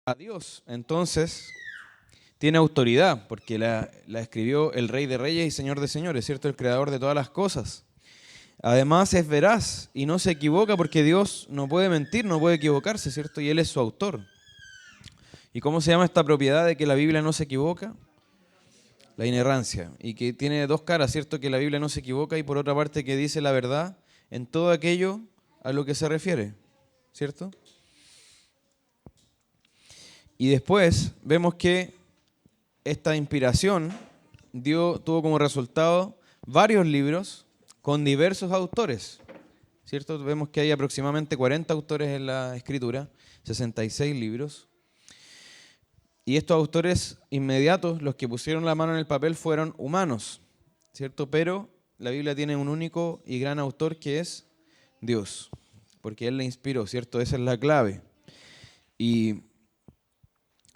a Dios, entonces tiene autoridad, porque la escribió el Rey de Reyes y Señor de Señores, ¿cierto? El creador de todas las cosas. Además es veraz y no se equivoca porque Dios no puede mentir, no puede equivocarse, ¿cierto? Y Él es su autor. ¿Y cómo se llama esta propiedad de que la Biblia no se equivoca? La inerrancia. Y que tiene dos caras, ¿cierto? Que la Biblia no se equivoca y por otra parte que dice la verdad en todo aquello a lo que se refiere, ¿cierto? Y después vemos que esta inspiración tuvo como resultado varios libros con diversos autores, ¿cierto? Vemos que hay aproximadamente 40 autores en la escritura, 66 libros. Y estos autores inmediatos, los que pusieron la mano en el papel, fueron humanos, ¿cierto? Pero la Biblia tiene un único y gran autor que es Dios, porque Él la inspiró, ¿cierto? Esa es la clave. Y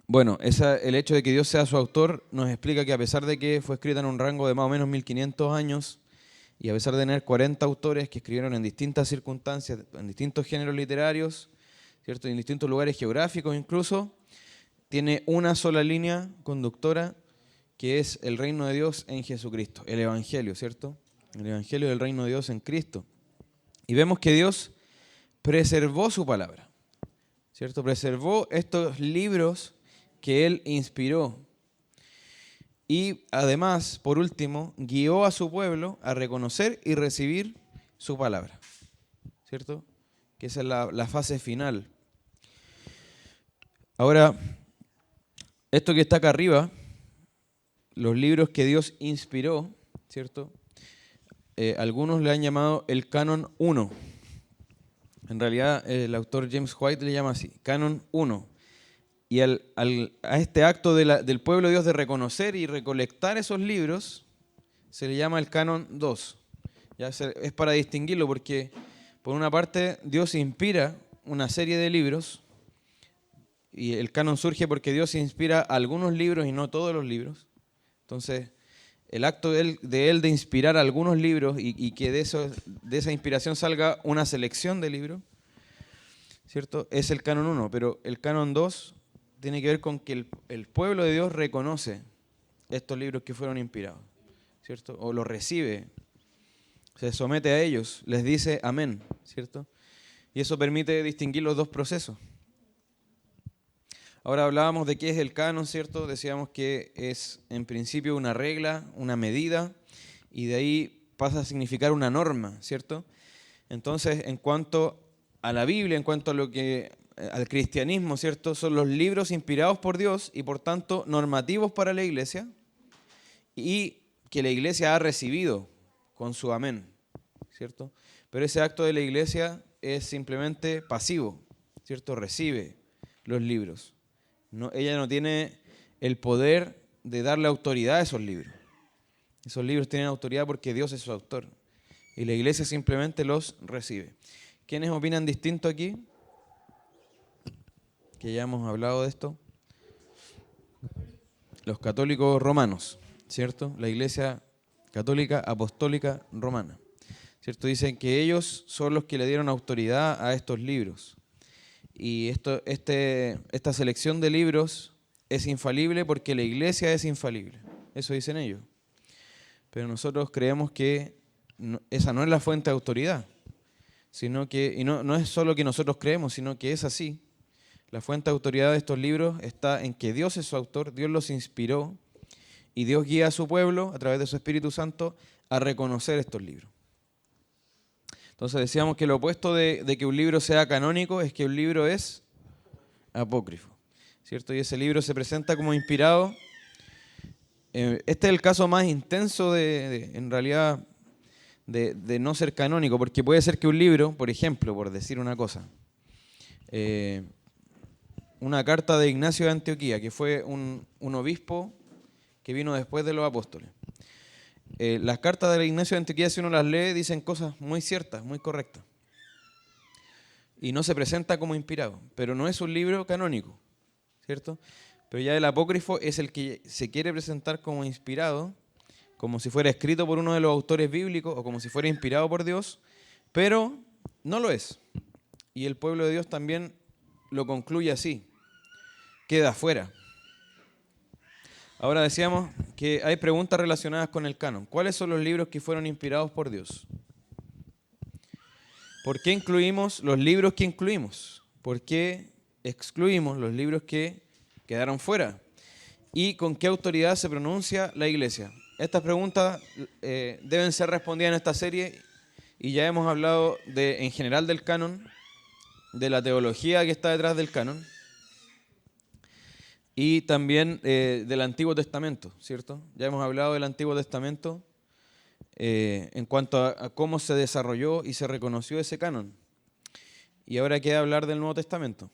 bueno, el hecho de que Dios sea su autor nos explica que a pesar de que fue escrita en un rango de más o menos 1500 años, y a pesar de tener 40 autores que escribieron en distintas circunstancias, en distintos géneros literarios, ¿cierto? En distintos lugares geográficos incluso, tiene una sola línea conductora que es el reino de Dios en Jesucristo, el Evangelio, ¿cierto? El Evangelio del reino de Dios en Cristo. Y vemos que Dios preservó su palabra, ¿cierto? Preservó estos libros que Él inspiró. Y además, por último, guió a su pueblo a reconocer y recibir su palabra, ¿cierto? Que esa es la fase final. Ahora, esto que está acá arriba, los libros que Dios inspiró, ¿cierto? Algunos le han llamado el Canon 1. En realidad, el autor James White le llama así, Canon 1. Y a este acto del pueblo de Dios de reconocer y recolectar esos libros, se le llama el Canon 2. Es para distinguirlo porque, por una parte, Dios inspira una serie de libros, y el canon surge porque Dios inspira algunos libros y no todos los libros. Entonces, el acto de él de inspirar algunos libros y que de esa inspiración salga una selección de libros, ¿cierto? Es el canon 1, pero el canon 2 tiene que ver con que el pueblo de Dios reconoce estos libros que fueron inspirados, ¿cierto? O los recibe, se somete a ellos, les dice amén, ¿cierto? Y eso permite distinguir los dos procesos. Ahora hablábamos de qué es el canon, ¿cierto? Decíamos que es en principio una regla, una medida, y de ahí pasa a significar una norma, ¿cierto? Entonces, en cuanto a la Biblia, en cuanto a al cristianismo, ¿cierto? Son los libros inspirados por Dios y por tanto normativos para la iglesia y que la iglesia ha recibido con su amén, ¿cierto? Pero ese acto de la iglesia es simplemente pasivo, ¿cierto? Recibe los libros. Ella no tiene el poder de darle autoridad a esos libros. Esos libros tienen autoridad porque Dios es su autor. Y la iglesia simplemente los recibe. ¿Quiénes opinan distinto aquí? Que ya hemos hablado de esto. Los católicos romanos, ¿cierto? La iglesia católica apostólica romana, ¿cierto? Dicen que ellos son los que le dieron autoridad a estos libros. Y esta selección de libros es infalible porque la iglesia es infalible. Eso dicen ellos. Pero nosotros creemos que esa no es la fuente de autoridad, sino que, y no es solo que nosotros creemos, sino que es así. La fuente de autoridad de estos libros está en que Dios es su autor, Dios los inspiró y Dios guía a su pueblo a través de su Espíritu Santo a reconocer estos libros. Entonces decíamos que lo opuesto de que un libro sea canónico es que un libro es apócrifo, ¿cierto? Y ese libro se presenta como inspirado. Este es el caso más intenso en realidad de no ser canónico, porque puede ser que un libro, por ejemplo, por decir una cosa, una carta de Ignacio de Antioquía, que fue un obispo que vino después de los apóstoles. Las cartas de Ignacio de Antioquía, si uno las lee, dicen cosas muy ciertas, muy correctas. Y no se presenta como inspirado, pero no es un libro canónico, ¿cierto? Pero ya el apócrifo es el que se quiere presentar como inspirado, como si fuera escrito por uno de los autores bíblicos o como si fuera inspirado por Dios, pero no lo es. Y el pueblo de Dios también lo concluye así. queda fuera. Ahora decíamos que hay preguntas relacionadas con el canon. ¿Cuáles son los libros que fueron inspirados por Dios? ¿Por qué incluimos los libros que incluimos? ¿Por qué excluimos los libros que quedaron fuera? ¿Y con qué autoridad se pronuncia la Iglesia? Estas preguntas deben ser respondidas en esta serie y ya hemos hablado en general del canon, de la teología que está detrás del canon y también del Antiguo Testamento, ¿cierto? Ya hemos hablado del Antiguo Testamento en cuanto a cómo se desarrolló y se reconoció ese canon. Y ahora queda hablar del Nuevo Testamento.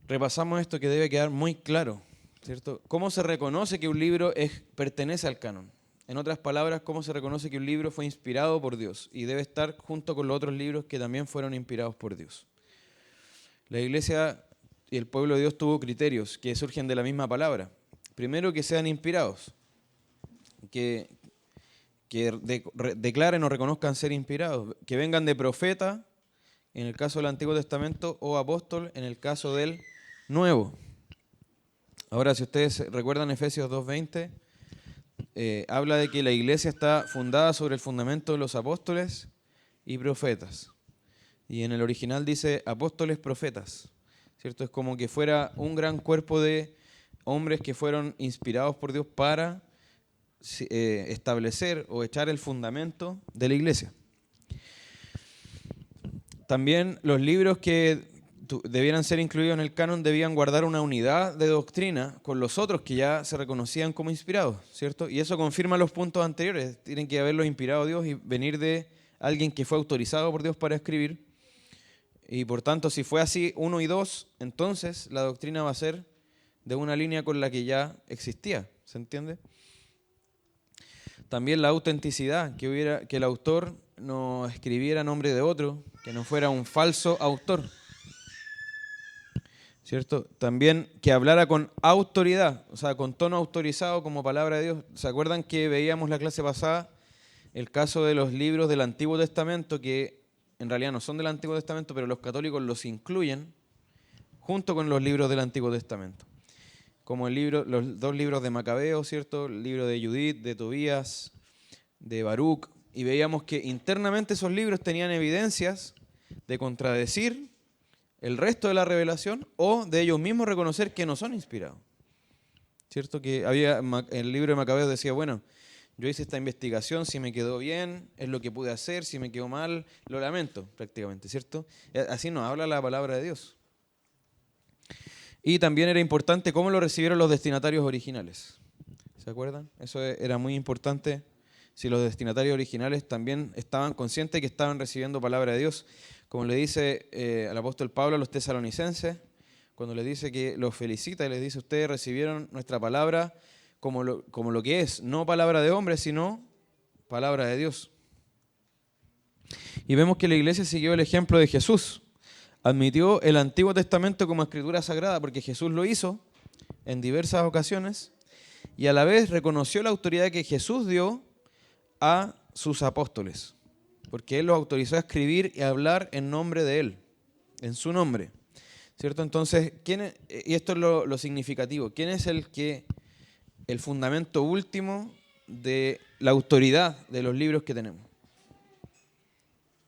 Repasamos esto que debe quedar muy claro, ¿cierto? ¿Cómo se reconoce que un libro pertenece al canon? En otras palabras, ¿cómo se reconoce que un libro fue inspirado por Dios y debe estar junto con los otros libros que también fueron inspirados por Dios? La Iglesia y el pueblo de Dios tuvo criterios que surgen de la misma palabra. Primero, que sean inspirados, que declaren o reconozcan ser inspirados, que vengan de profeta, en el caso del Antiguo Testamento, o apóstol, en el caso del Nuevo. Ahora, si ustedes recuerdan Efesios 2:20, habla de que la iglesia está fundada sobre el fundamento de los apóstoles y profetas. Y en el original dice apóstoles profetas, ¿cierto? Es como que fuera un gran cuerpo de hombres que fueron inspirados por Dios para establecer o echar el fundamento de la iglesia. También los libros que debieran ser incluidos en el canon debían guardar una unidad de doctrina con los otros que ya se reconocían como inspirados, ¿cierto? Y eso confirma los puntos anteriores. Tienen que haberlos inspirado Dios y venir de alguien que fue autorizado por Dios para escribir. Y por tanto, si fue así 1 y 2, entonces la doctrina va a ser de una línea con la que ya existía, ¿se entiende? También la autenticidad, que el autor no escribiera a nombre de otro, que no fuera un falso autor, ¿cierto? También que hablara con autoridad, o sea, con tono autorizado como palabra de Dios. ¿Se acuerdan que veíamos la clase pasada el caso de los libros del Antiguo Testamento, que en realidad no son del Antiguo Testamento, pero los católicos los incluyen junto con los libros del Antiguo Testamento? Como los 2 libros de Macabeo, ¿cierto? El libro de Judith, de Tobías, de Baruch, y veíamos que internamente esos libros tenían evidencias de contradecir el resto de la revelación o de ellos mismos reconocer que no son inspirados, ¿cierto? Que el libro de Macabeo decía, bueno, yo hice esta investigación, si me quedó bien, es lo que pude hacer, si me quedó mal, lo lamento prácticamente, ¿cierto? Así nos habla la palabra de Dios. Y también era importante cómo lo recibieron los destinatarios originales. ¿Se acuerdan? Eso era muy importante. Si los destinatarios originales también estaban conscientes que estaban recibiendo palabra de Dios. Como le dice al apóstol Pablo a los tesalonicenses, cuando les dice que los felicita y les dice, ustedes recibieron nuestra palabra como lo que es, no palabra de hombre, sino palabra de Dios. Y vemos que la iglesia siguió el ejemplo de Jesús. Admitió el Antiguo Testamento como escritura sagrada porque Jesús lo hizo en diversas ocasiones y a la vez reconoció la autoridad que Jesús dio a sus apóstoles, porque Él los autorizó a escribir y a hablar en nombre de Él, en su nombre, ¿cierto? Entonces, y esto es lo significativo, ¿quién es el fundamento último de la autoridad de los libros que tenemos?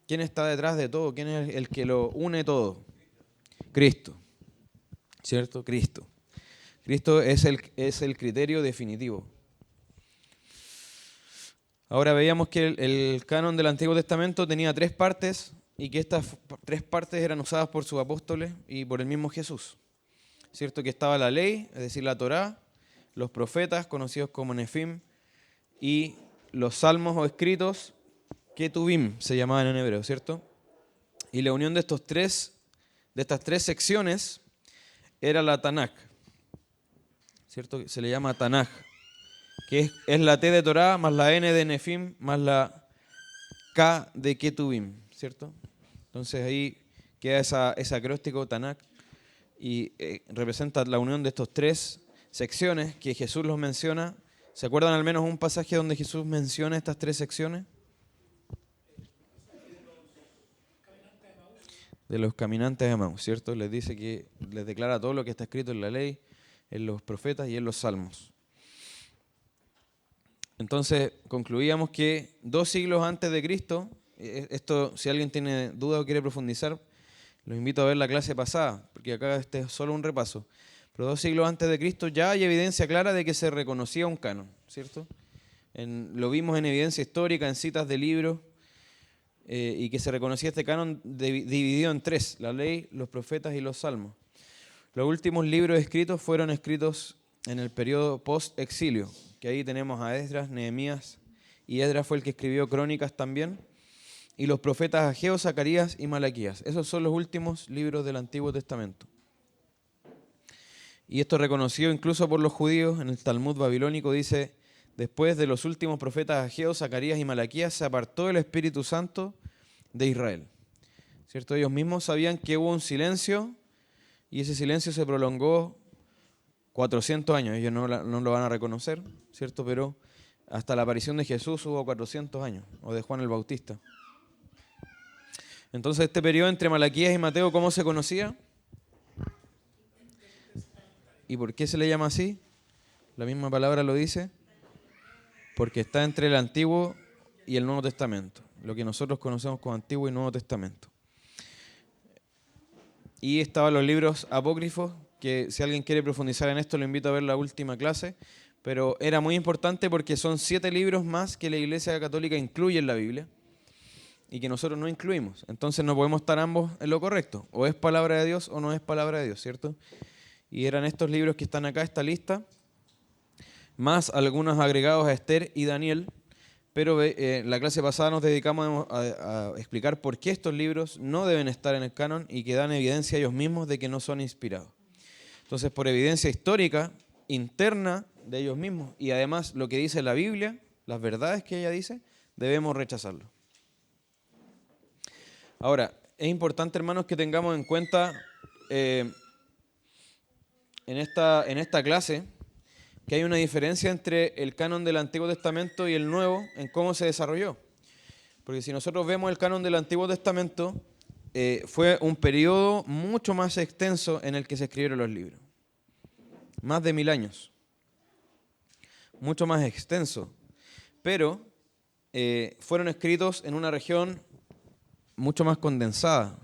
¿Quién está detrás de todo? ¿Quién es el que lo une todo? Cristo, ¿cierto? Cristo. Cristo es el criterio definitivo. Ahora veíamos que el canon del Antiguo Testamento tenía 3 partes y que estas 3 partes eran usadas por sus apóstoles y por el mismo Jesús. ¿Cierto? Que estaba la ley, es decir, la Torá, los profetas, conocidos como Nefim, y los salmos o escritos, Ketubim se llamaban en hebreo, ¿cierto? Y la unión de estas 3 secciones era la Tanaj, ¿cierto? Se le llama Tanaj, que es la T de Torá más la N de Nefim más la K de Ketubim, ¿cierto? Entonces ahí queda ese acróstico Tanaj y representa la unión de estas 3 secciones que Jesús los menciona. ¿Se acuerdan al menos un pasaje donde Jesús menciona estas 3 secciones? de los caminantes de Emaús, ¿cierto? Les dice que les declara todo lo que está escrito en la ley, en los profetas y en los salmos. Entonces, concluíamos que 2 siglos antes de Cristo, esto si alguien tiene duda o quiere profundizar, los invito a ver la clase pasada, porque acá este es solo un repaso. Pero 2 siglos antes de Cristo ya hay evidencia clara de que se reconocía un canon, ¿cierto? Lo vimos en evidencia histórica, en citas de libros, y que se reconocía este canon dividido en 3, la ley, los profetas y los salmos. Los últimos libros escritos fueron escritos en el periodo post-exilio, que ahí tenemos a Esdras, Nehemías, y Esdras fue el que escribió Crónicas también, y los profetas Ageo, Zacarías y Malaquías. Esos son los últimos libros del Antiguo Testamento. Y esto es reconocido incluso por los judíos. En el Talmud babilónico dice: después de los últimos profetas Ageo, Zacarías y Malaquías se apartó el Espíritu Santo de Israel. ¿Cierto? Ellos mismos sabían que hubo un silencio y ese silencio se prolongó 400 años. Ellos no lo van a reconocer, ¿cierto? Pero hasta la aparición de Jesús hubo 400 años, o de Juan el Bautista. Entonces, este periodo entre Malaquías y Mateo, ¿cómo se conocía? ¿Y por qué se le llama así? La misma palabra lo dice. Porque está entre el Antiguo y el Nuevo Testamento, lo que nosotros conocemos como Antiguo y Nuevo Testamento. Y estaban los libros apócrifos, que si alguien quiere profundizar en esto, lo invito a ver la última clase, pero era muy importante porque son 7 libros más que la Iglesia Católica incluye en la Biblia y que nosotros no incluimos. Entonces no podemos estar ambos en lo correcto, o es palabra de Dios o no es palabra de Dios, ¿cierto? Y eran estos libros que están acá, esta lista, más algunos agregados a Esther y Daniel, pero la clase pasada nos dedicamos a explicar por qué estos libros no deben estar en el canon y que dan evidencia ellos mismos de que no son inspirados. Entonces, por evidencia histórica, interna de ellos mismos, y además lo que dice la Biblia, las verdades que ella dice, debemos rechazarlo. Ahora, es importante, hermanos, que tengamos en cuenta en esta clase que hay una diferencia entre el canon del Antiguo Testamento y el Nuevo en cómo se desarrolló. Porque si nosotros vemos el canon del Antiguo Testamento, fue un periodo mucho más extenso en el que se escribieron los libros. Más de 1000 años. Mucho más extenso. Pero fueron escritos en una región mucho más condensada.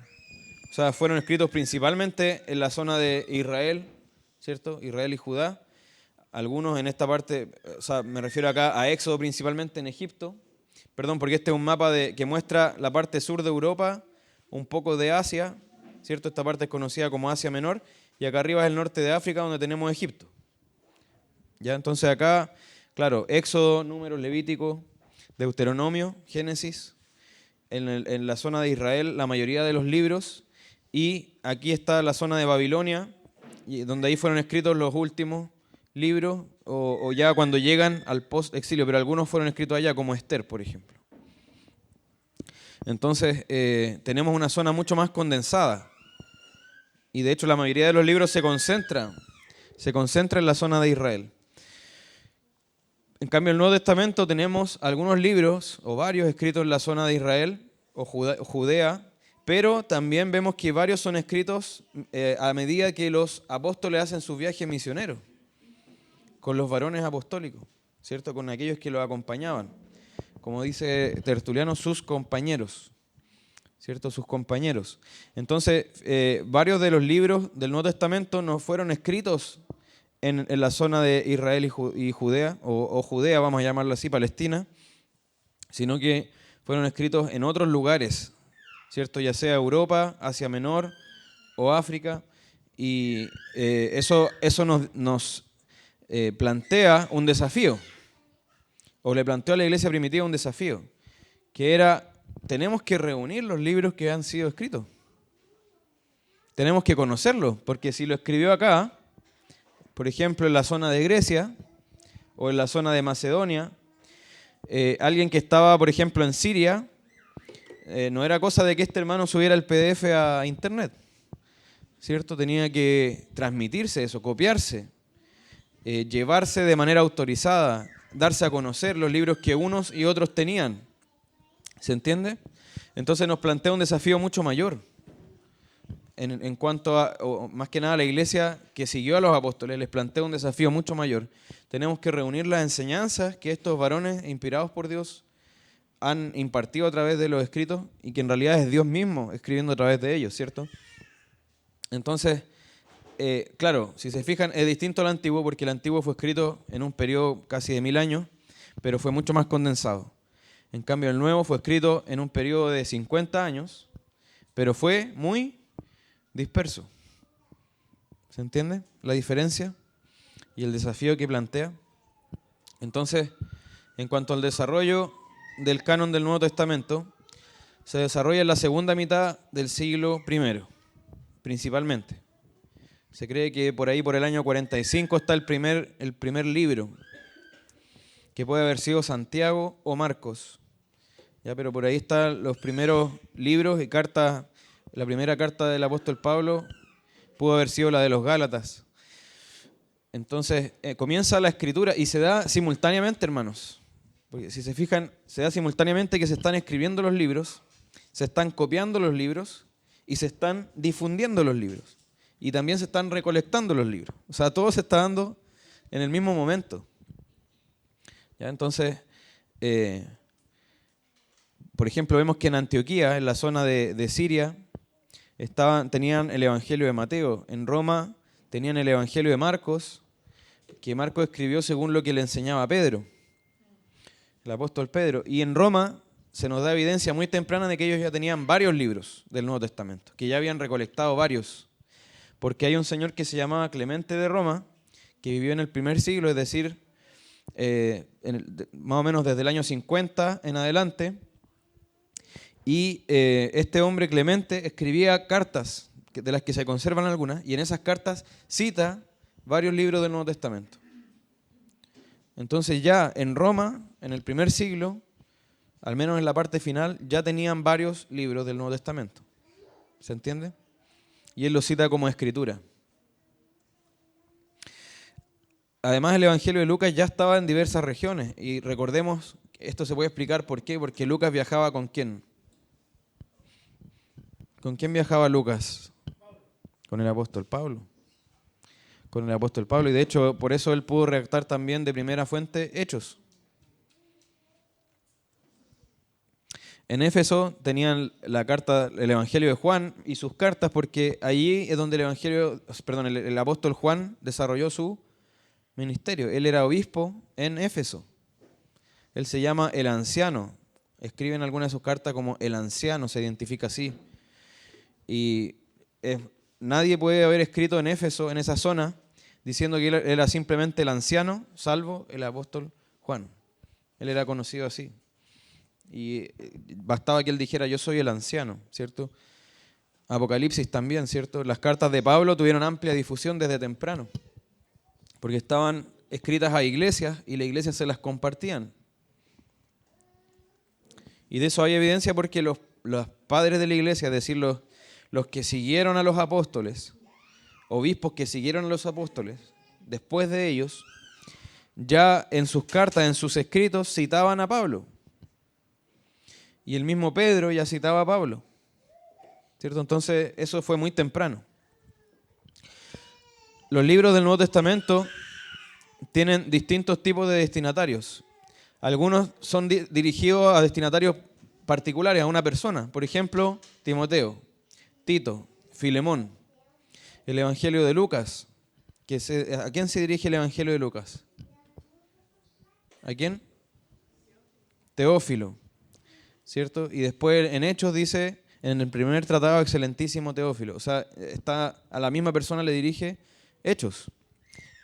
O sea, fueron escritos principalmente en la zona de Israel, ¿cierto? Israel y Judá. Algunos en esta parte, o sea, me refiero acá a Éxodo principalmente en Egipto. Perdón, porque este es un mapa que muestra la parte sur de Europa, un poco de Asia, ¿cierto? Esta parte es conocida como Asia Menor, y acá arriba es el norte de África, donde tenemos Egipto. ¿Ya? Entonces acá, claro, Éxodo, Números, Levítico, Deuteronomio, Génesis, en la zona de Israel la mayoría de los libros, y aquí está la zona de Babilonia, donde ahí fueron escritos los últimos libros, o ya cuando llegan al post-exilio, pero algunos fueron escritos allá, como Esther, por ejemplo. Entonces, tenemos una zona mucho más condensada, y de hecho la mayoría de los libros se concentra en la zona de Israel. En cambio, en el Nuevo Testamento tenemos algunos libros, o varios, escritos en la zona de Israel, o Judea, pero también vemos que varios son escritos a medida que los apóstoles hacen sus viajes misioneros, con los varones apostólicos, ¿cierto? Con aquellos que los acompañaban. Como dice Tertuliano, sus compañeros, ¿cierto? Sus compañeros. Entonces, varios de los libros del Nuevo Testamento no fueron escritos en la zona de Israel y Judea, o Judea, vamos a llamarlo así, Palestina, sino que fueron escritos en otros lugares, ¿cierto? Ya sea Europa, Asia Menor o África, y eso nos plantea un desafío, o le planteó a la iglesia primitiva un desafío, que era, tenemos que reunir los libros que han sido escritos. Tenemos que conocerlos, porque si lo escribió acá, por ejemplo, en la zona de Grecia o en la zona de Macedonia, alguien que estaba, por ejemplo, en Siria, no era cosa de que este hermano subiera el PDF a internet, ¿cierto? Tenía que transmitirse eso, copiarse, llevarse de manera autorizada, darse a conocer los libros que unos y otros tenían. ¿Se entiende? Entonces nos plantea un desafío mucho mayor. en cuanto a, o más que nada a la iglesia que siguió a los apóstoles, les plantea un desafío mucho mayor. Tenemos que reunir las enseñanzas que estos varones inspirados por Dios han impartido a través de los escritos y que en realidad es Dios mismo escribiendo a través de ellos, ¿cierto? Entonces, claro, si se fijan, es distinto al antiguo porque el antiguo fue escrito en un periodo casi de 1000 años, pero fue mucho más condensado. En cambio, el nuevo fue escrito en un periodo de 50 años, pero fue muy disperso. ¿Se entiende la diferencia y el desafío que plantea? Entonces, en cuanto al desarrollo del canon del Nuevo Testamento, se desarrolla en la segunda mitad del siglo I, principalmente. Se cree que por ahí, por el año 45, está el primer libro, que puede haber sido Santiago o Marcos. Ya, pero por ahí están los primeros libros y cartas. La primera carta del apóstol Pablo pudo haber sido la de los Gálatas. Entonces comienza la escritura y se da simultáneamente, hermanos. Porque si se fijan, se da simultáneamente que se están escribiendo los libros, se están copiando los libros y se están difundiendo los libros. Y también se están recolectando los libros. O sea, todo se está dando en el mismo momento. ¿Ya? Entonces, por ejemplo, vemos que en Antioquía, en la zona de Siria, tenían el Evangelio de Mateo. En Roma tenían el Evangelio de Marcos, que Marcos escribió según lo que le enseñaba Pedro, el apóstol Pedro. Y en Roma se nos da evidencia muy temprana de que ellos ya tenían varios libros del Nuevo Testamento, que ya habían recolectado varios. Porque hay un señor que se llamaba Clemente de Roma, que vivió en el primer siglo, es decir, más o menos desde el año 50 en adelante. Y este hombre Clemente escribía cartas, de las que se conservan algunas, y en esas cartas cita varios libros del Nuevo Testamento. Entonces ya en Roma, en el primer siglo, al menos en la parte final, ya tenían varios libros del Nuevo Testamento. ¿Se entiende? Y él lo cita como escritura. Además, el Evangelio de Lucas ya estaba en diversas regiones. Y recordemos, esto se puede explicar por qué. Porque Lucas viajaba ¿con quién? ¿Con quién viajaba Lucas? Con el apóstol Pablo. Con el apóstol Pablo. Y de hecho, por eso él pudo redactar también de primera fuente Hechos. En Éfeso tenían la carta, el Evangelio de Juan y sus cartas, porque allí es donde el apóstol Juan desarrolló su ministerio. Él era obispo en Éfeso. Él se llama el anciano. Escribe en alguna de sus cartas como el anciano, se identifica así. Y nadie puede haber escrito en Éfeso, en esa zona, diciendo que él era simplemente el anciano, salvo el apóstol Juan. Él era conocido así. Y bastaba que él dijera, yo soy el anciano, ¿cierto? Apocalipsis también, ¿cierto? Las cartas de Pablo tuvieron amplia difusión desde temprano, porque estaban escritas a iglesias y las iglesias se las compartían. Y de eso hay evidencia porque los padres de la iglesia, es decir, los que siguieron a los apóstoles, obispos que siguieron a los apóstoles, después de ellos, ya en sus cartas, en sus escritos, citaban a Pablo. Y el mismo Pedro ya citaba a Pablo, ¿cierto? Entonces, eso fue muy temprano. Los libros del Nuevo Testamento tienen distintos tipos de destinatarios. Algunos son dirigidos a destinatarios particulares, a una persona. Por ejemplo, Timoteo, Tito, Filemón. El Evangelio de Lucas. ¿A quién se dirige el Evangelio de Lucas? ¿A quién? Teófilo. ¿Cierto? Y después en Hechos dice, en el primer tratado, excelentísimo Teófilo. O sea, a la misma persona le dirige Hechos,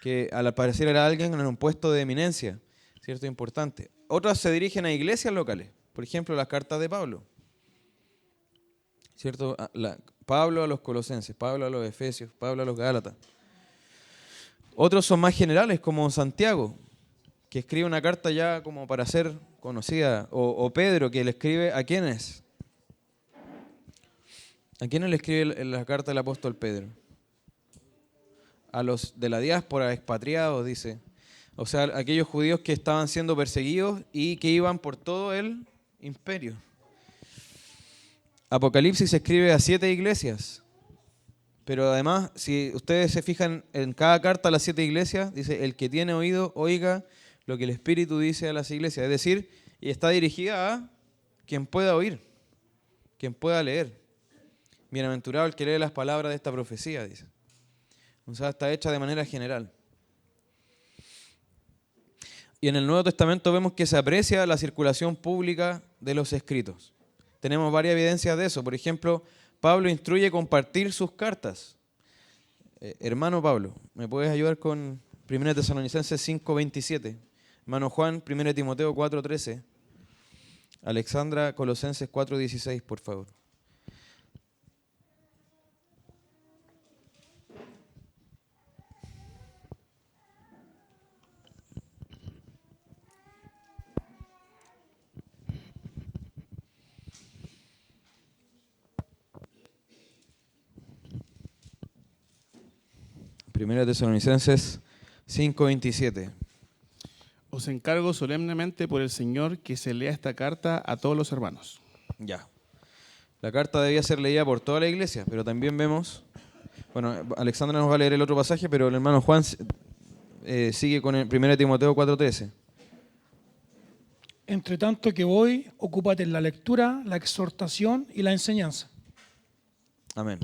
que al parecer era alguien en un puesto de eminencia, ¿cierto? Importante. Otras se dirigen a iglesias locales, por ejemplo, las cartas de Pablo, ¿cierto? Pablo a los colosenses, Pablo a los efesios, Pablo a los gálatas. Otros son más generales, como Santiago, que escribe una carta ya como para ser conocida, o Pedro, que le escribe ¿a quiénes? ¿A quiénes le escribe la carta del apóstol Pedro? A los de la diáspora, expatriados, dice. O sea, aquellos judíos que estaban siendo perseguidos y que iban por todo el imperio. Apocalipsis se escribe a 7 iglesias. Pero además, si ustedes se fijan en cada carta a las 7 iglesias, dice, el que tiene oído, oiga lo que el Espíritu dice a las iglesias. Es decir, y está dirigida a quien pueda oír, quien pueda leer. Bienaventurado el que lee las palabras de esta profecía, dice. O sea, está hecha de manera general. Y en el Nuevo Testamento vemos que se aprecia la circulación pública de los escritos. Tenemos varias evidencias de eso. Por ejemplo, Pablo instruye compartir sus cartas. Hermano Pablo, ¿me puedes ayudar con 1 Tesalonicenses 5:27? Hermano Juan, 1 Timoteo 4:13. Alexandra, Colosenses 4:16, por favor. Primera Tesalonicenses 5:27. Os encargo solemnemente por el Señor que se lea esta carta a todos los hermanos. Ya. La carta debía ser leída por toda la iglesia, pero también vemos, bueno, Alexandra nos va a leer el otro pasaje, pero el hermano Juan sigue con el 1 Timoteo 4:13. Entre tanto que voy, ocúpate en la lectura, la exhortación y la enseñanza. Amén.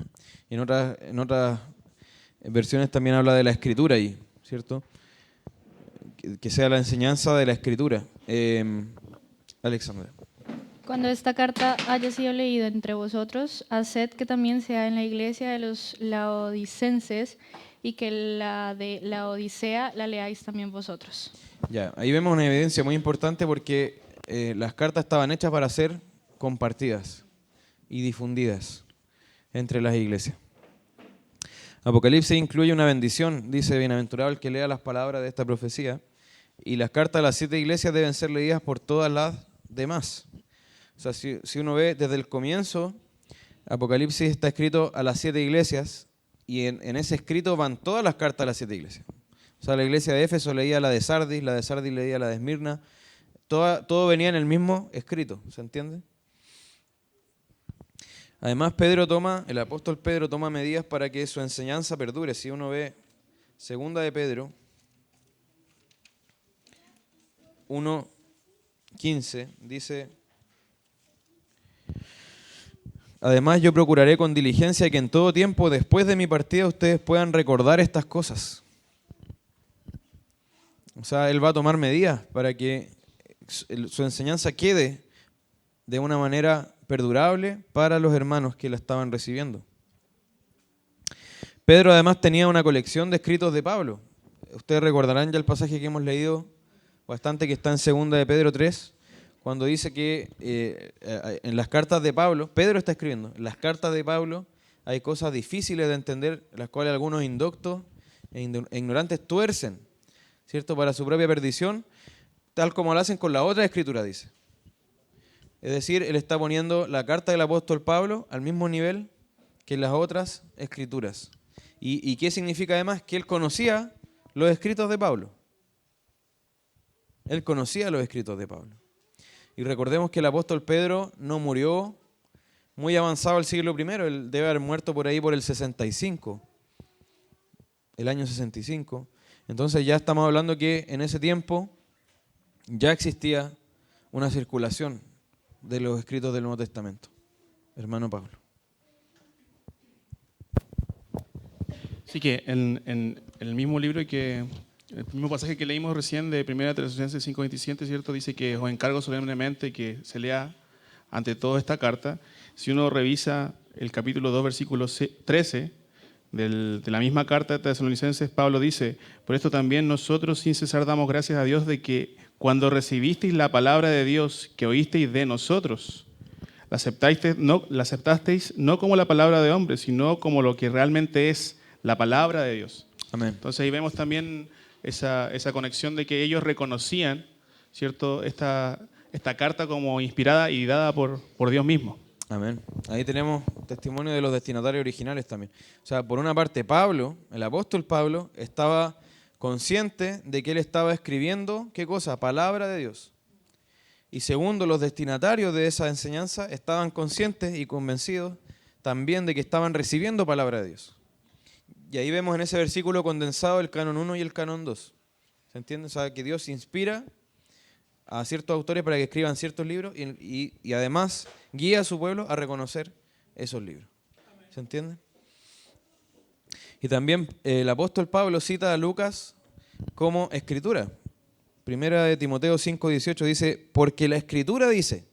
Y en otras versiones también habla de la escritura ahí, ¿cierto? Que sea la enseñanza de la escritura. Alexandra. Cuando esta carta haya sido leída entre vosotros, haced que también sea en la iglesia de los laodicenses y que la de la Odisea la leáis también vosotros. Ya, ahí vemos una evidencia muy importante porque las cartas estaban hechas para ser compartidas y difundidas entre las iglesias. Apocalipsis incluye una bendición, dice, bienaventurado el que lea las palabras de esta profecía, y las cartas a las 7 iglesias deben ser leídas por todas las demás. O sea, si uno ve desde el comienzo, Apocalipsis está escrito a las 7 iglesias, y en ese escrito van todas las cartas a las 7 iglesias. O sea, la iglesia de Éfeso leía la de Sardis leía la de Esmirna, todo venía en el mismo escrito, ¿se entiende? Además, el apóstol Pedro toma medidas para que su enseñanza perdure. Si uno ve 2 de Pedro 1:15, dice: además yo procuraré con diligencia que en todo tiempo después de mi partida ustedes puedan recordar estas cosas. O sea, él va a tomar medidas para que su enseñanza quede de una manera perdurable para los hermanos que la estaban recibiendo. Pedro además tenía una colección de escritos de Pablo. Ustedes recordarán ya el pasaje que hemos leído bastante, que está en 2 de Pedro 3, cuando dice que en las cartas de Pablo, Pedro está escribiendo, en las cartas de Pablo hay cosas difíciles de entender, las cuales algunos indoctos e ignorantes tuercen, ¿cierto?, para su propia perdición, tal como lo hacen con la otra escritura, dice. Es decir, él está poniendo la carta del apóstol Pablo al mismo nivel que las otras escrituras. ¿Y qué significa además? Que él conocía los escritos de Pablo. Él conocía los escritos de Pablo. Y recordemos que el apóstol Pedro no murió muy avanzado el siglo I, él debe haber muerto por ahí por el 65, el año 65. Entonces ya estamos hablando que en ese tiempo ya existía una circulación de los escritos del Nuevo Testamento. Hermano Pablo. Así que en el mismo libro el mismo pasaje que leímos recién de 1 Tesalonicenses 5:27, ¿cierto? Dice que os encargo solemnemente que se lea ante todo esta carta. Si uno revisa el capítulo 2, versículo 13 de la misma carta de Tesalonicenses, Pablo dice: por esto también nosotros sin cesar damos gracias a Dios de que cuando recibisteis la palabra de Dios que oísteis de nosotros, la aceptasteis no como la palabra de hombre, sino como lo que realmente es la palabra de Dios. Amén. Entonces ahí vemos también esa conexión de que ellos reconocían, ¿cierto?, esta carta como inspirada y dada por Dios mismo. Amén. Ahí tenemos testimonio de los destinatarios originales también. O sea, por una parte Pablo, el apóstol Pablo, estaba consciente de que él estaba escribiendo, ¿qué cosa? Palabra de Dios. Y segundo, los destinatarios de esa enseñanza estaban conscientes y convencidos también de que estaban recibiendo palabra de Dios. Y ahí vemos en ese versículo condensado el canon 1 y el canon 2. ¿Se entiende? O sea, que Dios inspira a ciertos autores para que escriban ciertos libros y además guía a su pueblo a reconocer esos libros. ¿Se entiende? Y también el apóstol Pablo cita a Lucas como escritura. Primera de Timoteo 5:18 dice, porque la escritura dice,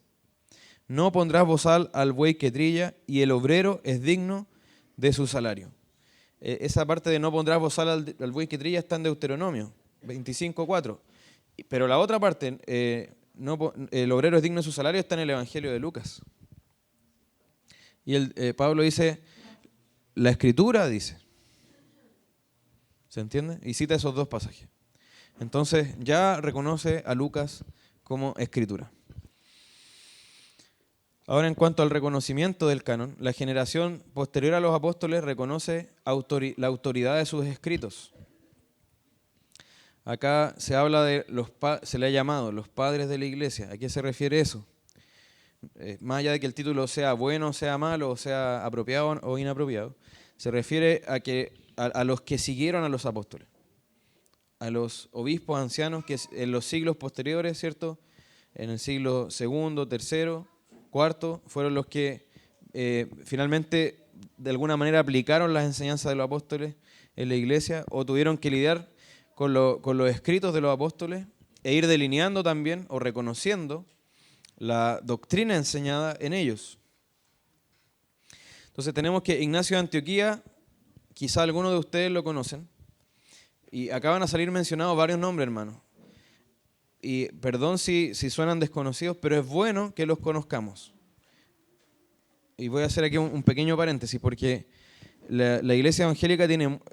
no pondrás bozal al buey que trilla y el obrero es digno de su salario. Esa parte de no pondrás bozal al buey que trilla está en Deuteronomio 25:4. Pero la otra parte, el obrero es digno de su salario, está en el Evangelio de Lucas. Y Pablo dice, la escritura dice. ¿Se entiende? Y cita esos dos pasajes. Entonces ya reconoce a Lucas como escritura. Ahora, en cuanto al reconocimiento del canon, la generación posterior a los apóstoles reconoce la autoridad de sus escritos. Acá se habla de se le ha llamado los padres de la iglesia. ¿A qué se refiere eso? Más allá de que el título sea bueno, sea malo, o sea apropiado o inapropiado, se refiere a los que siguieron a los apóstoles, a los obispos ancianos que en los siglos posteriores, ¿cierto? En el siglo segundo, tercero, cuarto, fueron los que finalmente de alguna manera aplicaron las enseñanzas de los apóstoles en la iglesia o tuvieron que lidiar con los escritos de los apóstoles e ir delineando también o reconociendo la doctrina enseñada en ellos. Entonces tenemos que Ignacio de Antioquía, quizá algunos de ustedes lo conocen, y acá van a salir mencionados varios nombres, hermanos. Y perdón si suenan desconocidos, pero es bueno que los conozcamos. Y voy a hacer aquí un pequeño paréntesis, porque la iglesia evangélica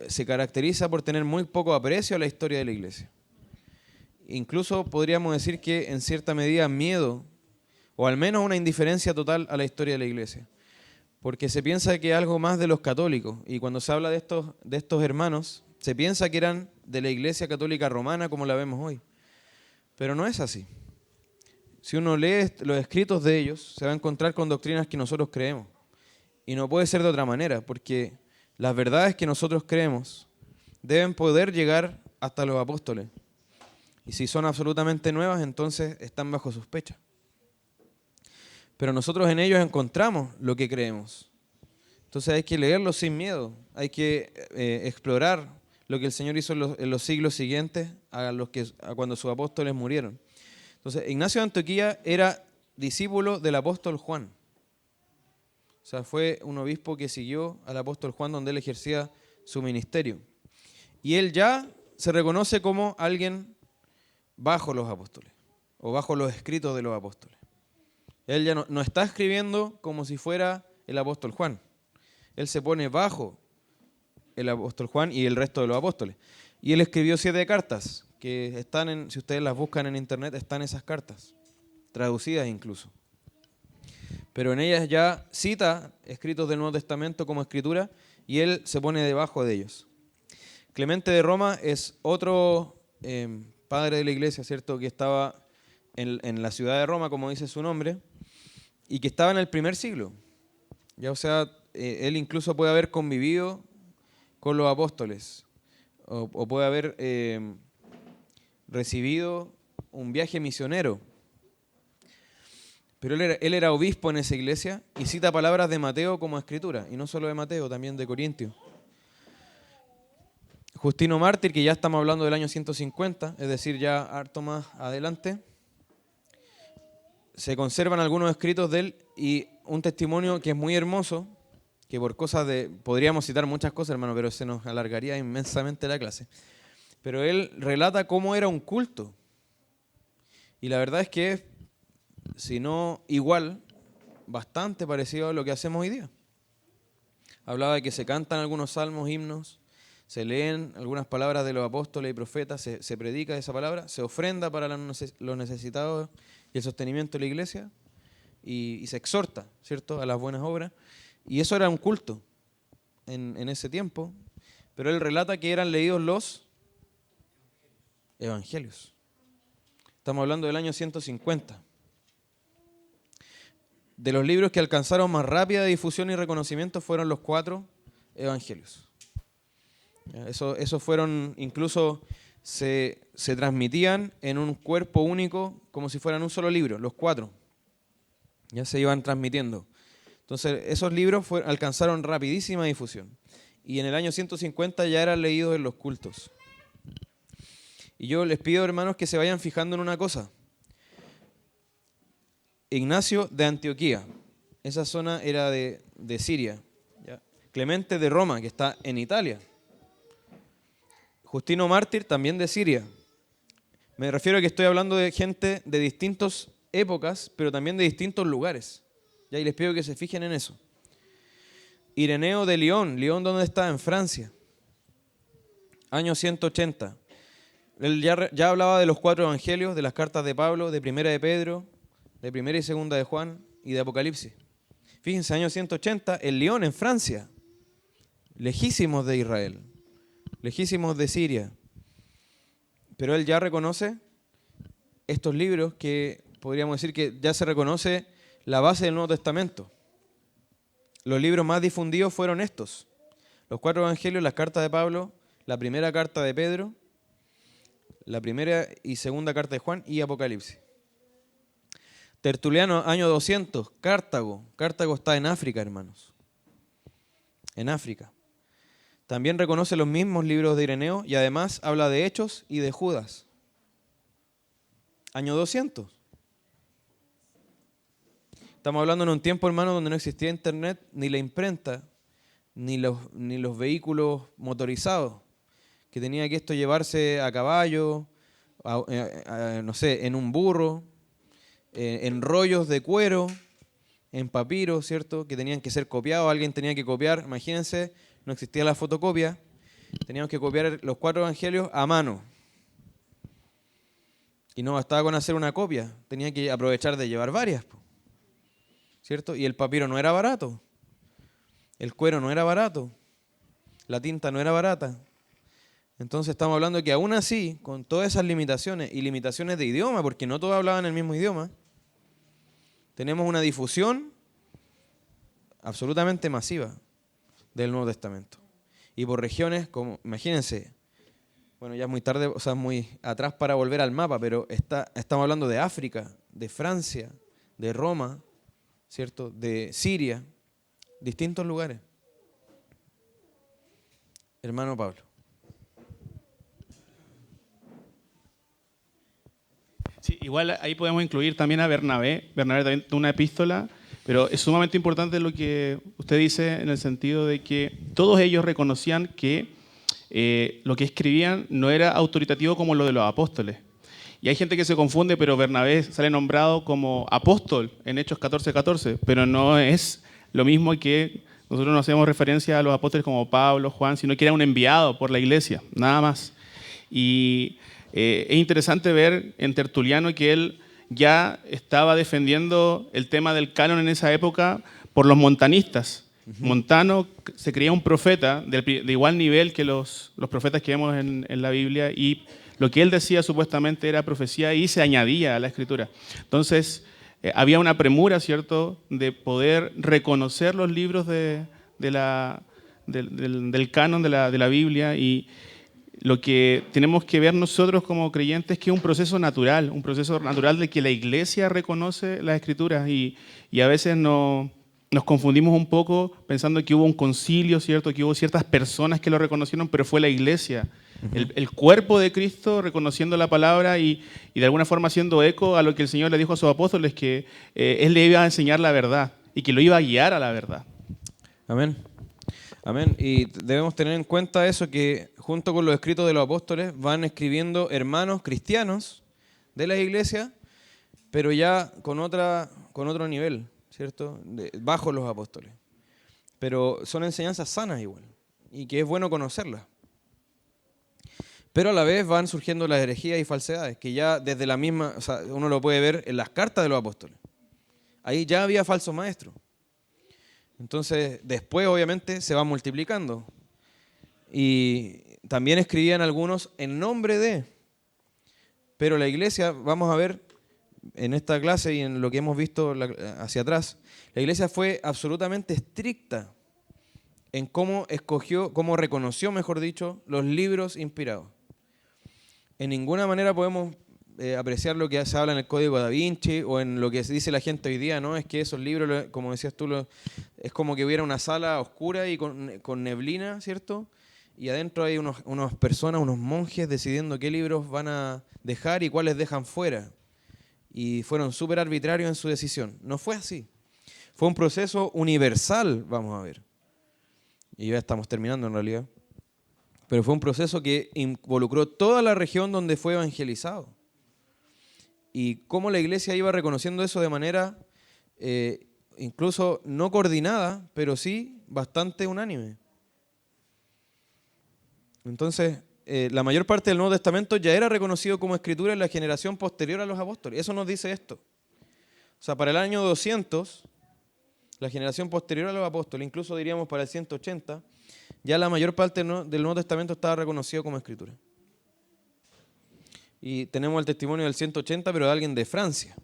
se caracteriza por tener muy poco aprecio a la historia de la iglesia. Incluso podríamos decir que en cierta medida miedo, o al menos una indiferencia total a la historia de la iglesia. Porque se piensa que es algo más de los católicos, y cuando se habla de estos hermanos, se piensa que eran de la iglesia católica romana como la vemos hoy. Pero no es así. Si uno lee los escritos de ellos, se va a encontrar con doctrinas que nosotros creemos. Y no puede ser de otra manera, porque las verdades que nosotros creemos deben poder llegar hasta los apóstoles. Y si son absolutamente nuevas, entonces están bajo sospecha. Pero nosotros en ellos encontramos lo que creemos. Entonces hay que leerlos sin miedo, hay que explorar lo que el Señor hizo en los siglos siguientes a cuando sus apóstoles murieron. Entonces Ignacio de Antioquía era discípulo del apóstol Juan. O sea, fue un obispo que siguió al apóstol Juan donde él ejercía su ministerio. Y él ya se reconoce como alguien bajo los apóstoles o bajo los escritos de los apóstoles. Él ya no está escribiendo como si fuera el apóstol Juan. Él se pone bajo el apóstol Juan y el resto de los apóstoles. Y él escribió 7 cartas, que están si ustedes las buscan en internet, están esas cartas, traducidas incluso. Pero en ellas ya cita escritos del Nuevo Testamento como escritura y él se pone debajo de ellos. Clemente de Roma es otro padre de la iglesia, ¿cierto? Que estaba en la ciudad de Roma, como dice su nombre, y que estaba en el primer siglo. Ya, o sea, él incluso puede haber convivido con los apóstoles o puede haber recibido un viaje misionero. Pero él era obispo en esa iglesia y cita palabras de Mateo como escritura, y no solo de Mateo, también de Corintios. Justino Mártir, que ya estamos hablando del año 150, es decir, ya harto más adelante, se conservan algunos escritos de él y un testimonio que es muy hermoso, que por cosas podríamos citar muchas cosas, hermano, pero se nos alargaría inmensamente la clase. Pero él relata cómo era un culto. Y la verdad es que es, si no igual, bastante parecido a lo que hacemos hoy día. Hablaba de que se cantan algunos salmos, himnos, se leen algunas palabras de los apóstoles y profetas, se predica esa palabra, se ofrenda para los necesitados y el sostenimiento de la iglesia, y se exhorta, ¿cierto?, a las buenas obras. Y eso era un culto en ese tiempo, pero él relata que eran leídos los evangelios. Estamos hablando del año 150. De los libros que alcanzaron más rápida difusión y reconocimiento fueron los 4 evangelios. ¿Ya? Eso fueron, incluso se transmitían en un cuerpo único, como si fueran un solo libro, los 4. Ya se iban transmitiendo. Entonces, esos libros alcanzaron rapidísima difusión. Y en el año 150 ya eran leídos en los cultos. Y yo les pido, hermanos, que se vayan fijando en una cosa. Ignacio de Antioquía, esa zona era de Siria. ¿Ya? Clemente de Roma, que está en Italia. Justino Mártir, también de Siria. Me refiero a que estoy hablando de gente de distintas épocas, pero también de distintos lugares. ¿Ya? Y les pido que se fijen en eso. Ireneo de Lyon. ¿Lyon dónde está? En Francia. Año 180. Él ya hablaba de los 4 evangelios, de las cartas de Pablo, de Primera de Pedro, de Primera y Segunda de Juan y de Apocalipsis. Fíjense, año 180, en Lyon, en Francia. Lejísimos de Israel. Lejísimos de Siria. Pero él ya reconoce estos libros que podríamos decir que ya se reconoce la base del Nuevo Testamento. Los libros más difundidos fueron estos. Los 4 evangelios, las cartas de Pablo, la primera carta de Pedro, la primera y segunda carta de Juan y Apocalipsis. Tertuliano, año 200, Cartago. Cartago está en África, hermanos. En África. También reconoce los mismos libros de Ireneo y además habla de Hechos y de Judas. Año 200. Estamos hablando en un tiempo, hermano, donde no existía internet, ni la imprenta, ni los vehículos motorizados, que tenía que esto llevarse a caballo, no sé, en un burro, en rollos de cuero, en papiro, ¿cierto? Que tenían que ser copiados, alguien tenía que copiar, imagínense, no existía la fotocopia, teníamos que copiar los 4 evangelios a mano. Y no bastaba con hacer una copia, tenía que aprovechar de llevar varias, ¿cierto? Y el papiro no era barato, el cuero no era barato, la tinta no era barata. Entonces estamos hablando de que aún así, con todas esas limitaciones y limitaciones de idioma, porque no todos hablaban el mismo idioma, tenemos una difusión absolutamente masiva del Nuevo Testamento. Y por regiones, como imagínense, bueno, ya es muy tarde, o sea, muy atrás para volver al mapa, pero estamos hablando de África, de Francia, de Roma, ¿cierto? De Siria, distintos lugares. Hermano Pablo. Sí, igual ahí podemos incluir también a Bernabé. Bernabé también tuvo una epístola, pero es sumamente importante lo que usted dice en el sentido de que todos ellos reconocían que lo que escribían no era autoritativo como lo de los apóstoles. Y hay gente que se confunde, pero Bernabé sale nombrado como apóstol en Hechos 14:14, pero no es lo mismo que nosotros no hacemos referencia a los apóstoles como Pablo, Juan, sino que era un enviado por la iglesia, nada más. Y es interesante ver en Tertuliano que él ya estaba defendiendo el tema del canon en esa época por los montanistas. Montano se creía un profeta de igual nivel que los profetas que vemos en la Biblia, y lo que él decía supuestamente era profecía y se añadía a la escritura. Entonces había una premura, ¿cierto?, de poder reconocer los libros del canon de la Biblia, y lo que tenemos que ver nosotros como creyentes es que es un proceso natural de que la iglesia reconoce las escrituras, y a veces nos confundimos un poco pensando que hubo un concilio, ¿cierto?, que hubo ciertas personas que lo reconocieron, pero fue la iglesia, el cuerpo de Cristo reconociendo la palabra y de alguna forma haciendo eco a lo que el Señor le dijo a sus apóstoles, que Él le iba a enseñar la verdad y que lo iba a guiar a la verdad. Amén. Amén. Y debemos tener en cuenta eso, que junto con los escritos de los apóstoles van escribiendo hermanos cristianos de la iglesia, pero ya con otro nivel, ¿cierto? Bajo los apóstoles. Pero son enseñanzas sanas igual, y que es bueno conocerlas. Pero a la vez van surgiendo las herejías y falsedades, que ya desde la misma, o sea, uno lo puede ver en las cartas de los apóstoles. Ahí ya había falsos maestros. Entonces, después obviamente se va multiplicando. Y también escribían algunos en nombre de. Pero la iglesia, vamos a ver en esta clase y en lo que hemos visto hacia atrás, la iglesia fue absolutamente estricta en cómo escogió, cómo reconoció, mejor dicho, los libros inspirados. En ninguna manera podemos apreciar lo que se habla en el Código Da Vinci o en lo que se dice la gente hoy día, ¿no? Es que esos libros, como decías tú, es como que hubiera una sala oscura y con neblina, ¿cierto? Y adentro hay unas personas, unos monjes decidiendo qué libros van a dejar y cuáles dejan fuera. Y fueron súper arbitrarios en su decisión. No fue así. Fue un proceso universal, vamos a ver. Y ya estamos terminando en realidad. Pero fue un proceso que involucró toda la región donde fue evangelizado. Y cómo la iglesia iba reconociendo eso de manera incluso no coordinada, pero sí bastante unánime. Entonces, la mayor parte del Nuevo Testamento ya era reconocido como escritura en la generación posterior a los apóstoles. Eso nos dice esto. O sea, para el año 200, la generación posterior a los apóstoles, incluso diríamos para el 180, ya la mayor parte del Nuevo Testamento estaba reconocido como escritura. Y tenemos el testimonio del 180, pero de alguien de Francia.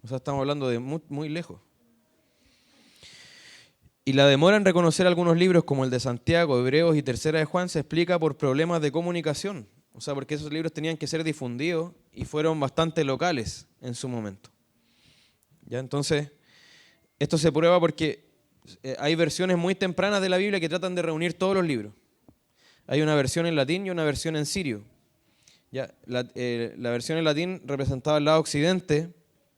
O sea, estamos hablando de muy, muy lejos. Y la demora en reconocer algunos libros como el de Santiago, Hebreos y Tercera de Juan se explica por problemas de comunicación. O sea, porque esos libros tenían que ser difundidos y fueron bastante locales en su momento. ¿Ya? Entonces, esto se prueba porque hay versiones muy tempranas de la Biblia que tratan de reunir todos los libros. Hay una versión en latín y una versión en sirio. Ya, la versión en latín representaba el lado occidente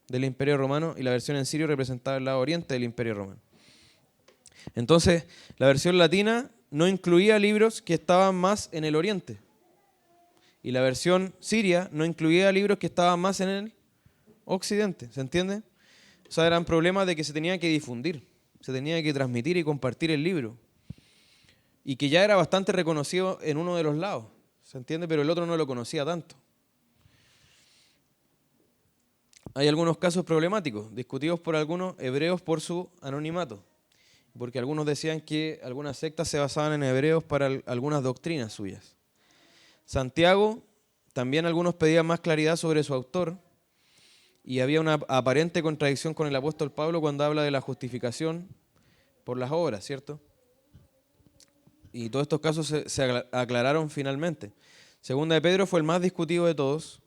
del Imperio Romano y la versión en sirio representaba el lado oriente del Imperio Romano. Entonces, la versión latina no incluía libros que estaban más en el oriente. Y la versión siria no incluía libros que estaban más en el occidente. ¿Se entiende? O sea, eran problemas de que se tenía que difundir, se tenía que transmitir y compartir el libro. Y que ya era bastante reconocido en uno de los lados. ¿Se entiende? Pero el otro no lo conocía tanto. Hay algunos casos problemáticos, discutidos por algunos hebreos por su anonimato. Porque algunos decían que algunas sectas se basaban en hebreos para algunas doctrinas suyas. Santiago, también algunos pedían más claridad sobre su autor. Y había una aparente contradicción con el apóstol Pablo cuando habla de la justificación por las obras, ¿cierto? Y todos estos casos se aclararon finalmente. Segunda de Pedro fue el más discutido de todos,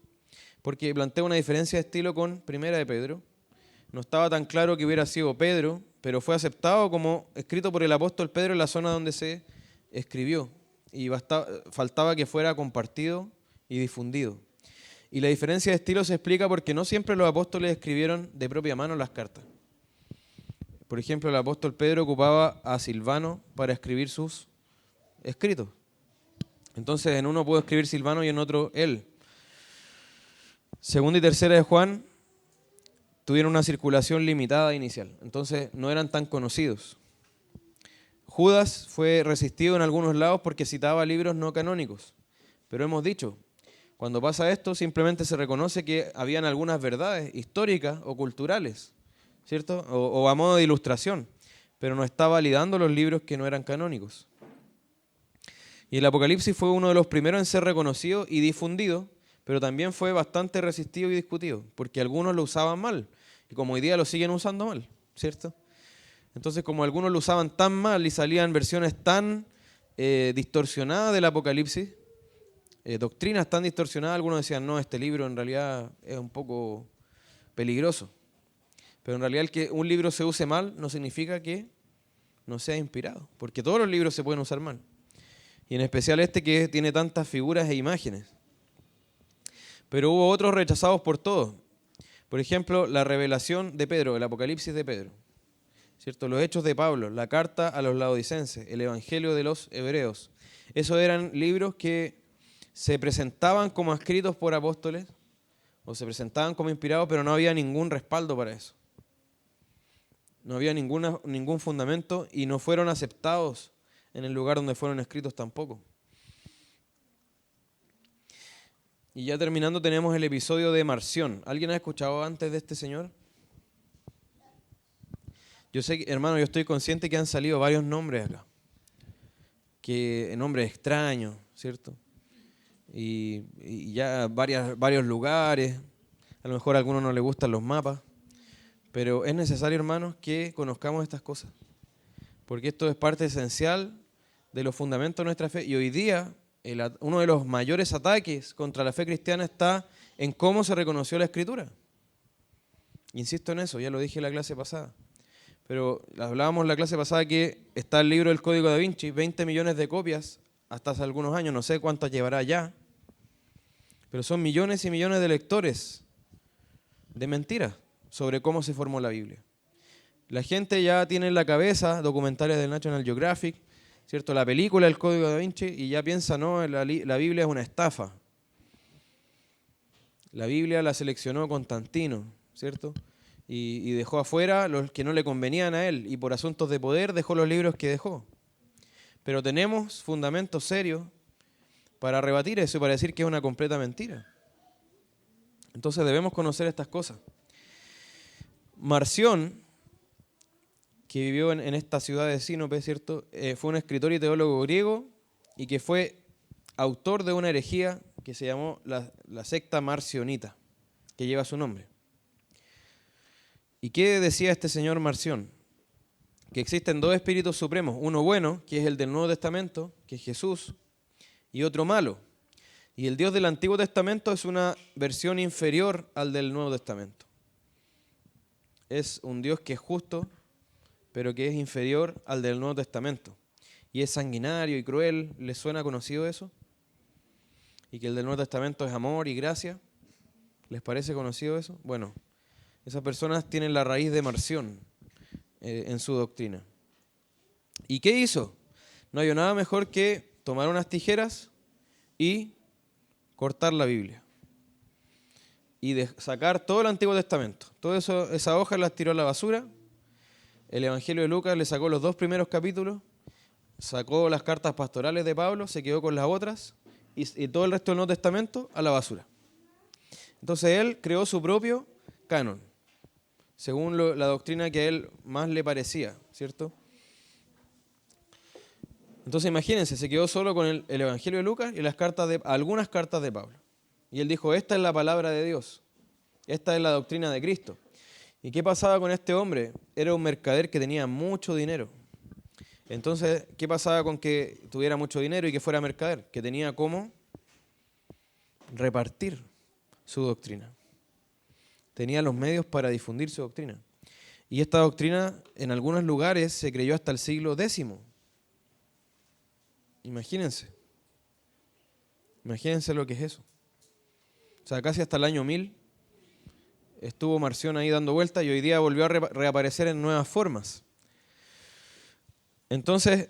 porque plantea una diferencia de estilo con Primera de Pedro. No estaba tan claro que hubiera sido Pedro, pero fue aceptado como escrito por el apóstol Pedro en la zona donde se escribió. Y faltaba que fuera compartido y difundido. Y la diferencia de estilo se explica porque no siempre los apóstoles escribieron de propia mano las cartas. Por ejemplo, el apóstol Pedro ocupaba a Silvano para escribir sus escritos. Entonces, en uno pudo escribir Silvano y en otro él. Segunda y tercera de Juan tuvieron una circulación limitada inicial. Entonces, no eran tan conocidos. Judas fue resistido en algunos lados porque citaba libros no canónicos. Pero hemos dicho, cuando pasa esto, simplemente se reconoce que habían algunas verdades históricas o culturales, ¿cierto? O a modo de ilustración, pero no está validando los libros que no eran canónicos. Y el Apocalipsis fue uno de los primeros en ser reconocido y difundido, pero también fue bastante resistido y discutido, porque algunos lo usaban mal, y como hoy día lo siguen usando mal, ¿cierto? Entonces, como algunos lo usaban tan mal y salían versiones tan distorsionadas del Apocalipsis, doctrinas tan distorsionadas, algunos decían, no, este libro en realidad es un poco peligroso. Pero en realidad el que un libro se use mal no significa que no sea inspirado, porque todos los libros se pueden usar mal. Y en especial este que tiene tantas figuras e imágenes. Pero hubo otros rechazados por todos. Por ejemplo, la revelación de Pedro, el Apocalipsis de Pedro, ¿cierto? Los Hechos de Pablo, la carta a los laodicenses, el Evangelio de los Hebreos. Esos eran libros que se presentaban como escritos por apóstoles o se presentaban como inspirados, pero no había ningún respaldo para eso. No había ningún fundamento y no fueron aceptados en el lugar donde fueron escritos tampoco. Y ya terminando tenemos el episodio de Marción. ¿Alguien ha escuchado antes de este señor? Yo sé, hermano, yo estoy consciente que han salido varios nombres acá. Nombres extraños, ¿cierto? Y ya varios lugares. A lo mejor a algunos no les gustan los mapas. Pero es necesario, hermanos, que conozcamos estas cosas. porque esto es parte esencial de los fundamentos de nuestra fe. Y hoy día uno de los mayores ataques contra la fe cristiana está en cómo se reconoció la Escritura. Insisto en eso, ya lo dije en la clase pasada. Pero hablábamos en la clase pasada que está el libro del Código Da Vinci, 20 millones de copias hasta hace algunos años, no sé cuántas llevará ya, pero son millones y millones de lectores de mentiras sobre cómo se formó la Biblia. La gente ya tiene en la cabeza documentales del National Geographic, ¿cierto? La película El Código Da Vinci, y ya piensa, no, la Biblia es una estafa. La Biblia la seleccionó Constantino, ¿cierto? Y dejó afuera los que no le convenían a él, y por asuntos de poder dejó los libros que dejó. Pero tenemos fundamentos serios para rebatir eso y para decir que es una completa mentira. Entonces debemos conocer estas cosas. Marción, que vivió en esta ciudad de Sinope, ¿cierto? Fue un escritor y teólogo griego y que fue autor de una herejía que se llamó la secta marcionita, que lleva su nombre. ¿Y qué decía este señor Marción? Que existen dos espíritus supremos, uno bueno, que es el del Nuevo Testamento, que es Jesús, y otro malo. Y el Dios del Antiguo Testamento es una versión inferior al del Nuevo Testamento. Es un Dios que es justo, pero que es inferior al del Nuevo Testamento. Y es sanguinario y cruel. ¿Les suena conocido eso? Y que el del Nuevo Testamento es amor y gracia. ¿Les parece conocido eso? Bueno, esas personas tienen la raíz de Marción en su doctrina. ¿Y qué hizo? No hay nada mejor que tomar unas tijeras y cortar la Biblia. Y sacar todo el Antiguo Testamento. Todo eso, esas hojas las tiró a la basura. El Evangelio de Lucas le sacó los 2 primeros capítulos, sacó las cartas pastorales de Pablo, se quedó con las otras, y todo el resto del Nuevo Testamento a la basura. Entonces él creó su propio canon, según la doctrina que a él más le parecía, ¿cierto? Entonces imagínense, se quedó solo con el Evangelio de Lucas y algunas cartas de Pablo. Y él dijo, esta es la palabra de Dios, esta es la doctrina de Cristo. ¿Y qué pasaba con este hombre? Era un mercader que tenía mucho dinero. Entonces, ¿qué pasaba con que tuviera mucho dinero y que fuera mercader? Que tenía cómo repartir su doctrina. Tenía los medios para difundir su doctrina. Y esta doctrina en algunos lugares se creyó hasta el siglo X. Imagínense. Imagínense lo que es eso. O sea, casi hasta el año 1000 estuvo Marción ahí dando vueltas y hoy día volvió a reaparecer en nuevas formas. Entonces,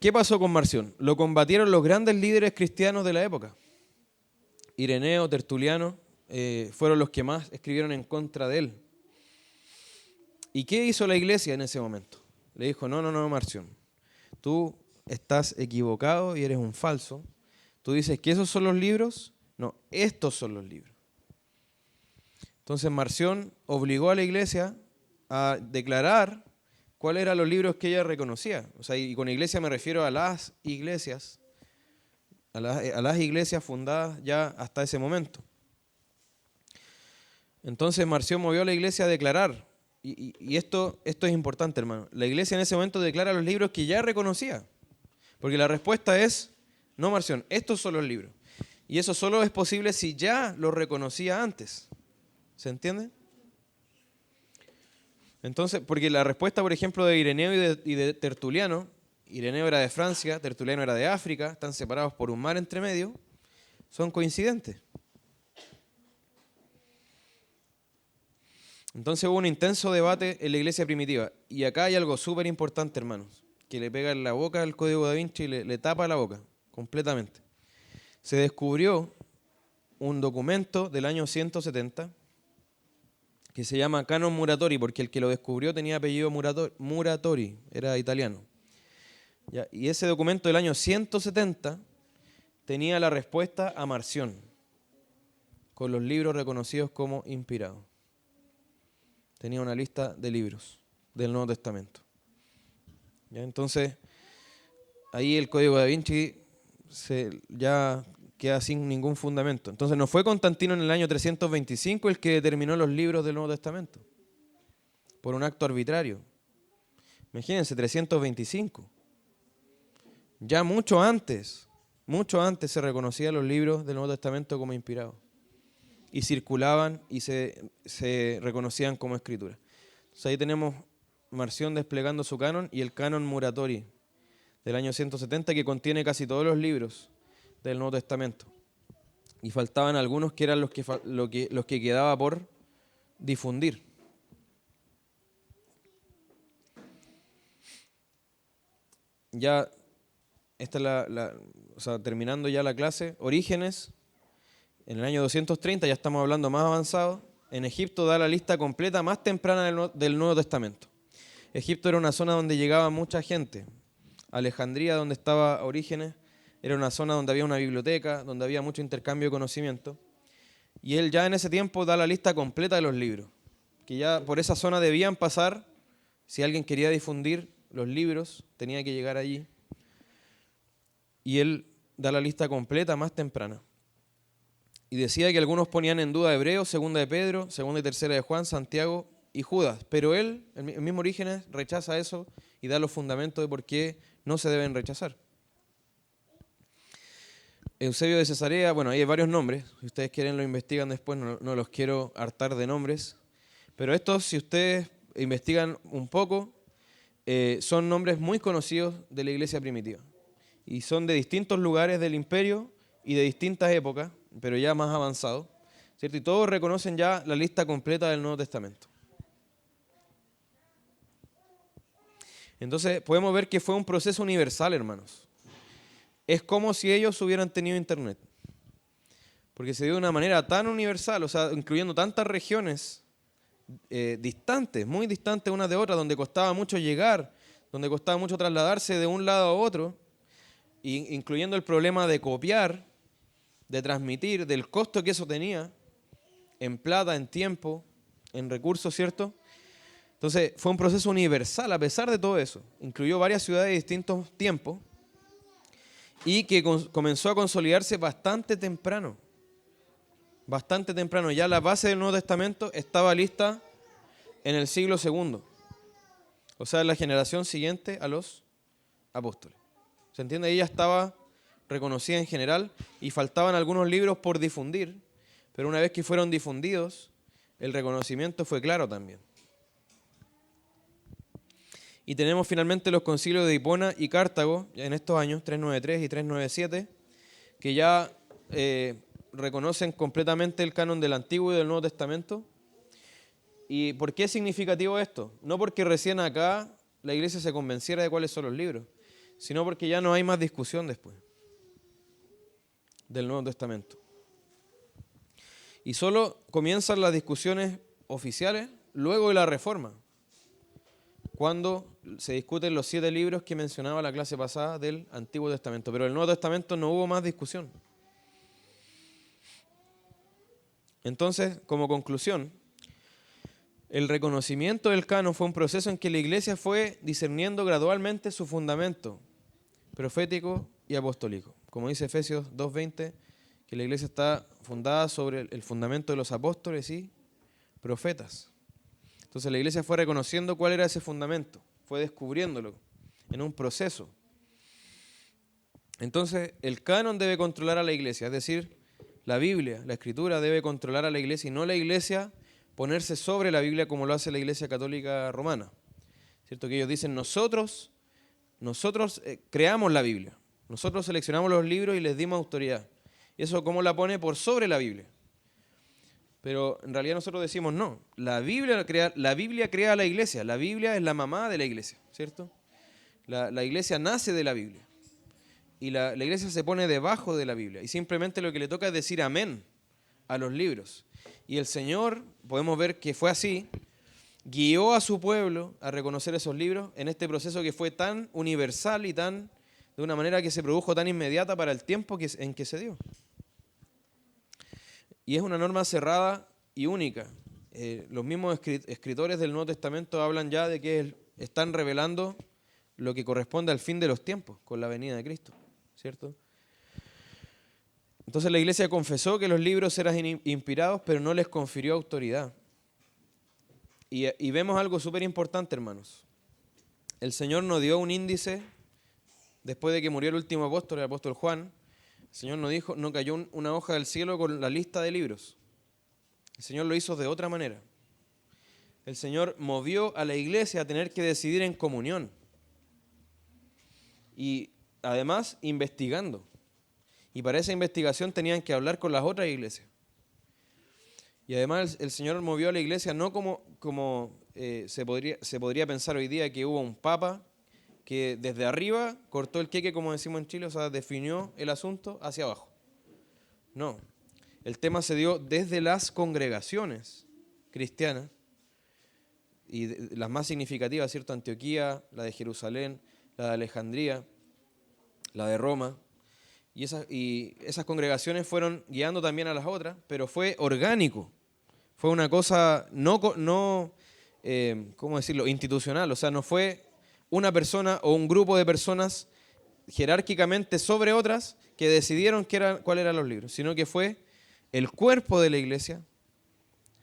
¿qué pasó con Marción? Lo combatieron los grandes líderes cristianos de la época. Ireneo, Tertuliano, fueron los que más escribieron en contra de él. ¿Y qué hizo la iglesia en ese momento? Le dijo, no, Marción, tú estás equivocado y eres un falso. Tú dices que esos son los libros. No, estos son los libros. Entonces Marción obligó a la iglesia a declarar cuáles eran los libros que ella reconocía. O sea, y con iglesia me refiero a las iglesias, a las iglesias fundadas ya hasta ese momento. Entonces Marción movió a la iglesia a declarar, y esto es importante, hermano. La iglesia en ese momento declara los libros que ya reconocía, porque la respuesta es, no, Marción, estos son los libros. Y eso solo es posible si ya los reconocía antes. ¿Se entiende? Entonces, porque la respuesta, por ejemplo, de Ireneo y de Tertuliano, Ireneo era de Francia, Tertuliano era de África, están separados por un mar entre medio, son coincidentes. Entonces hubo un intenso debate en la iglesia primitiva. Y acá hay algo súper importante, hermanos, que le pega en la boca al Código Da Vinci y le tapa la boca completamente. Se descubrió un documento del año 170 que se llama Canon Muratori, porque el que lo descubrió tenía apellido Muratori, era italiano. ¿Ya? Y ese documento del año 170 tenía la respuesta a Marción, con los libros reconocidos como inspirados. Tenía una lista de libros del Nuevo Testamento. ¿Ya? Entonces, ahí el Código Da Vinci ya queda sin ningún fundamento. Entonces no fue Constantino en el año 325 el que determinó los libros del Nuevo Testamento, por un acto arbitrario. Imagínense, 325. Ya mucho antes se reconocían los libros del Nuevo Testamento como inspirados. Y circulaban y se reconocían como escritura. Entonces ahí tenemos Marción desplegando su canon y el canon Muratori del año 170, que contiene casi todos los libros del Nuevo Testamento. Y faltaban algunos que eran los que quedaba por difundir. Ya, esta es terminando ya la clase, Orígenes, en el año 230, ya estamos hablando más avanzado, en Egipto da la lista completa más temprana del Nuevo Testamento. Egipto era una zona donde llegaba mucha gente. Alejandría, donde estaba Orígenes, era una zona donde había una biblioteca, donde había mucho intercambio de conocimiento. Y él ya en ese tiempo da la lista completa de los libros, que ya por esa zona debían pasar, si alguien quería difundir los libros, tenía que llegar allí. Y él da la lista completa más temprana. Y decía que algunos ponían en duda Hebreos, Segunda de Pedro, Segunda y Tercera de Juan, Santiago y Judas. Pero él, el mismo Orígenes, rechaza eso y da los fundamentos de por qué no se deben rechazar. Eusebio de Cesarea, bueno, ahí hay varios nombres. Si ustedes quieren lo investigan después, no los quiero hartar de nombres. Pero estos, si ustedes investigan un poco, son nombres muy conocidos de la iglesia primitiva. Y son de distintos lugares del imperio y de distintas épocas, pero ya más avanzados, ¿cierto? Y todos reconocen ya la lista completa del Nuevo Testamento. Entonces podemos ver que fue un proceso universal, hermanos. Es como si ellos hubieran tenido internet. Porque se dio de una manera tan universal, o sea, incluyendo tantas regiones distantes, muy distantes unas de otras, donde costaba mucho llegar, donde costaba mucho trasladarse de un lado a otro, incluyendo el problema de copiar, de transmitir, del costo que eso tenía, en plata, en tiempo, en recursos, ¿cierto? Entonces fue un proceso universal a pesar de todo eso. Incluyó varias ciudades de distintos tiempos y que comenzó a consolidarse bastante temprano. Bastante temprano. Ya la base del Nuevo Testamento estaba lista en el siglo II. O sea, en la generación siguiente a los apóstoles. ¿Se entiende? Ella estaba reconocida en general y faltaban algunos libros por difundir, pero una vez que fueron difundidos, el reconocimiento fue claro también. Y tenemos finalmente los concilios de Hipona y Cartago, en estos años, 393 y 397, que ya reconocen completamente el canon del Antiguo y del Nuevo Testamento. ¿Y por qué es significativo esto? No porque recién acá la iglesia se convenciera de cuáles son los libros, sino porque ya no hay más discusión después del Nuevo Testamento. Y solo comienzan las discusiones oficiales luego de la Reforma, cuando se discuten los 7 libros que mencionaba la clase pasada del Antiguo Testamento. Pero en el Nuevo Testamento no hubo más discusión. Entonces, como conclusión, el reconocimiento del canon fue un proceso en que la iglesia fue discerniendo gradualmente su fundamento profético y apostólico. Como dice Efesios 2:20, que la iglesia está fundada sobre el fundamento de los apóstoles y profetas. Entonces la iglesia fue reconociendo cuál era ese fundamento, fue descubriéndolo en un proceso. Entonces el canon debe controlar a la iglesia, es decir, la Biblia, la Escritura debe controlar a la iglesia y no la iglesia ponerse sobre la Biblia como lo hace la Iglesia Católica Romana. ¿Cierto? Que ellos dicen, nosotros creamos la Biblia, nosotros seleccionamos los libros y les dimos autoridad. ¿Y eso cómo la pone? Por sobre la Biblia. Pero en realidad nosotros decimos no, la Biblia crea a la iglesia, la Biblia es la mamá de la iglesia, ¿cierto? La iglesia nace de la Biblia y la iglesia se pone debajo de la Biblia y simplemente lo que le toca es decir amén a los libros. Y el Señor, podemos ver que fue así, guió a su pueblo a reconocer esos libros en este proceso que fue tan universal y de una manera que se produjo tan inmediata para el tiempo en que se dio. Y es una norma cerrada y única. Los mismos escritores del Nuevo Testamento hablan ya de que están revelando lo que corresponde al fin de los tiempos, con la venida de Cristo, ¿cierto? Entonces la iglesia confesó que los libros eran inspirados, pero no les confirió autoridad. Y vemos algo súper importante, hermanos. el Señor nos dio un índice después de que murió el último apóstol, el apóstol Juan. El Señor nos dijo, no cayó una hoja del cielo con la lista de libros. El Señor lo hizo de otra manera. El Señor movió a la iglesia a tener que decidir en comunión. Y además investigando. Y para esa investigación tenían que hablar con las otras iglesias. Y además el Señor movió a la iglesia no como se podría pensar hoy día, que hubo un papa que desde arriba cortó el queque, como decimos en Chile, o sea, definió el asunto hacia abajo. No, el tema se dio desde las congregaciones cristianas, y las más significativas, ¿cierto? Antioquía, la de Jerusalén, la de Alejandría, la de Roma, y esas congregaciones fueron guiando también a las otras, pero fue orgánico, fue una cosa ¿cómo decirlo?, institucional, o sea, no fue una persona o un grupo de personas jerárquicamente sobre otras que decidieron cuáles eran los libros, sino que fue el cuerpo de la iglesia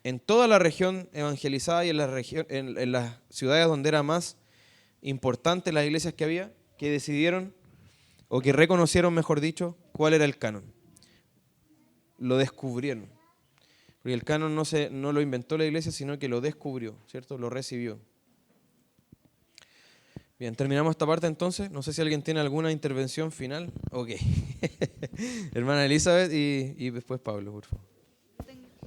en toda la región evangelizada y en las ciudades donde era más importantes las iglesias que había, que decidieron, o que reconocieron, mejor dicho, cuál era el canon. Lo descubrieron. Porque el canon no lo inventó la iglesia, sino que lo descubrió, ¿cierto? Lo recibió. Bien, terminamos esta parte entonces. No sé si alguien tiene alguna intervención final. Ok. Hermana Elizabeth y después Pablo, por favor.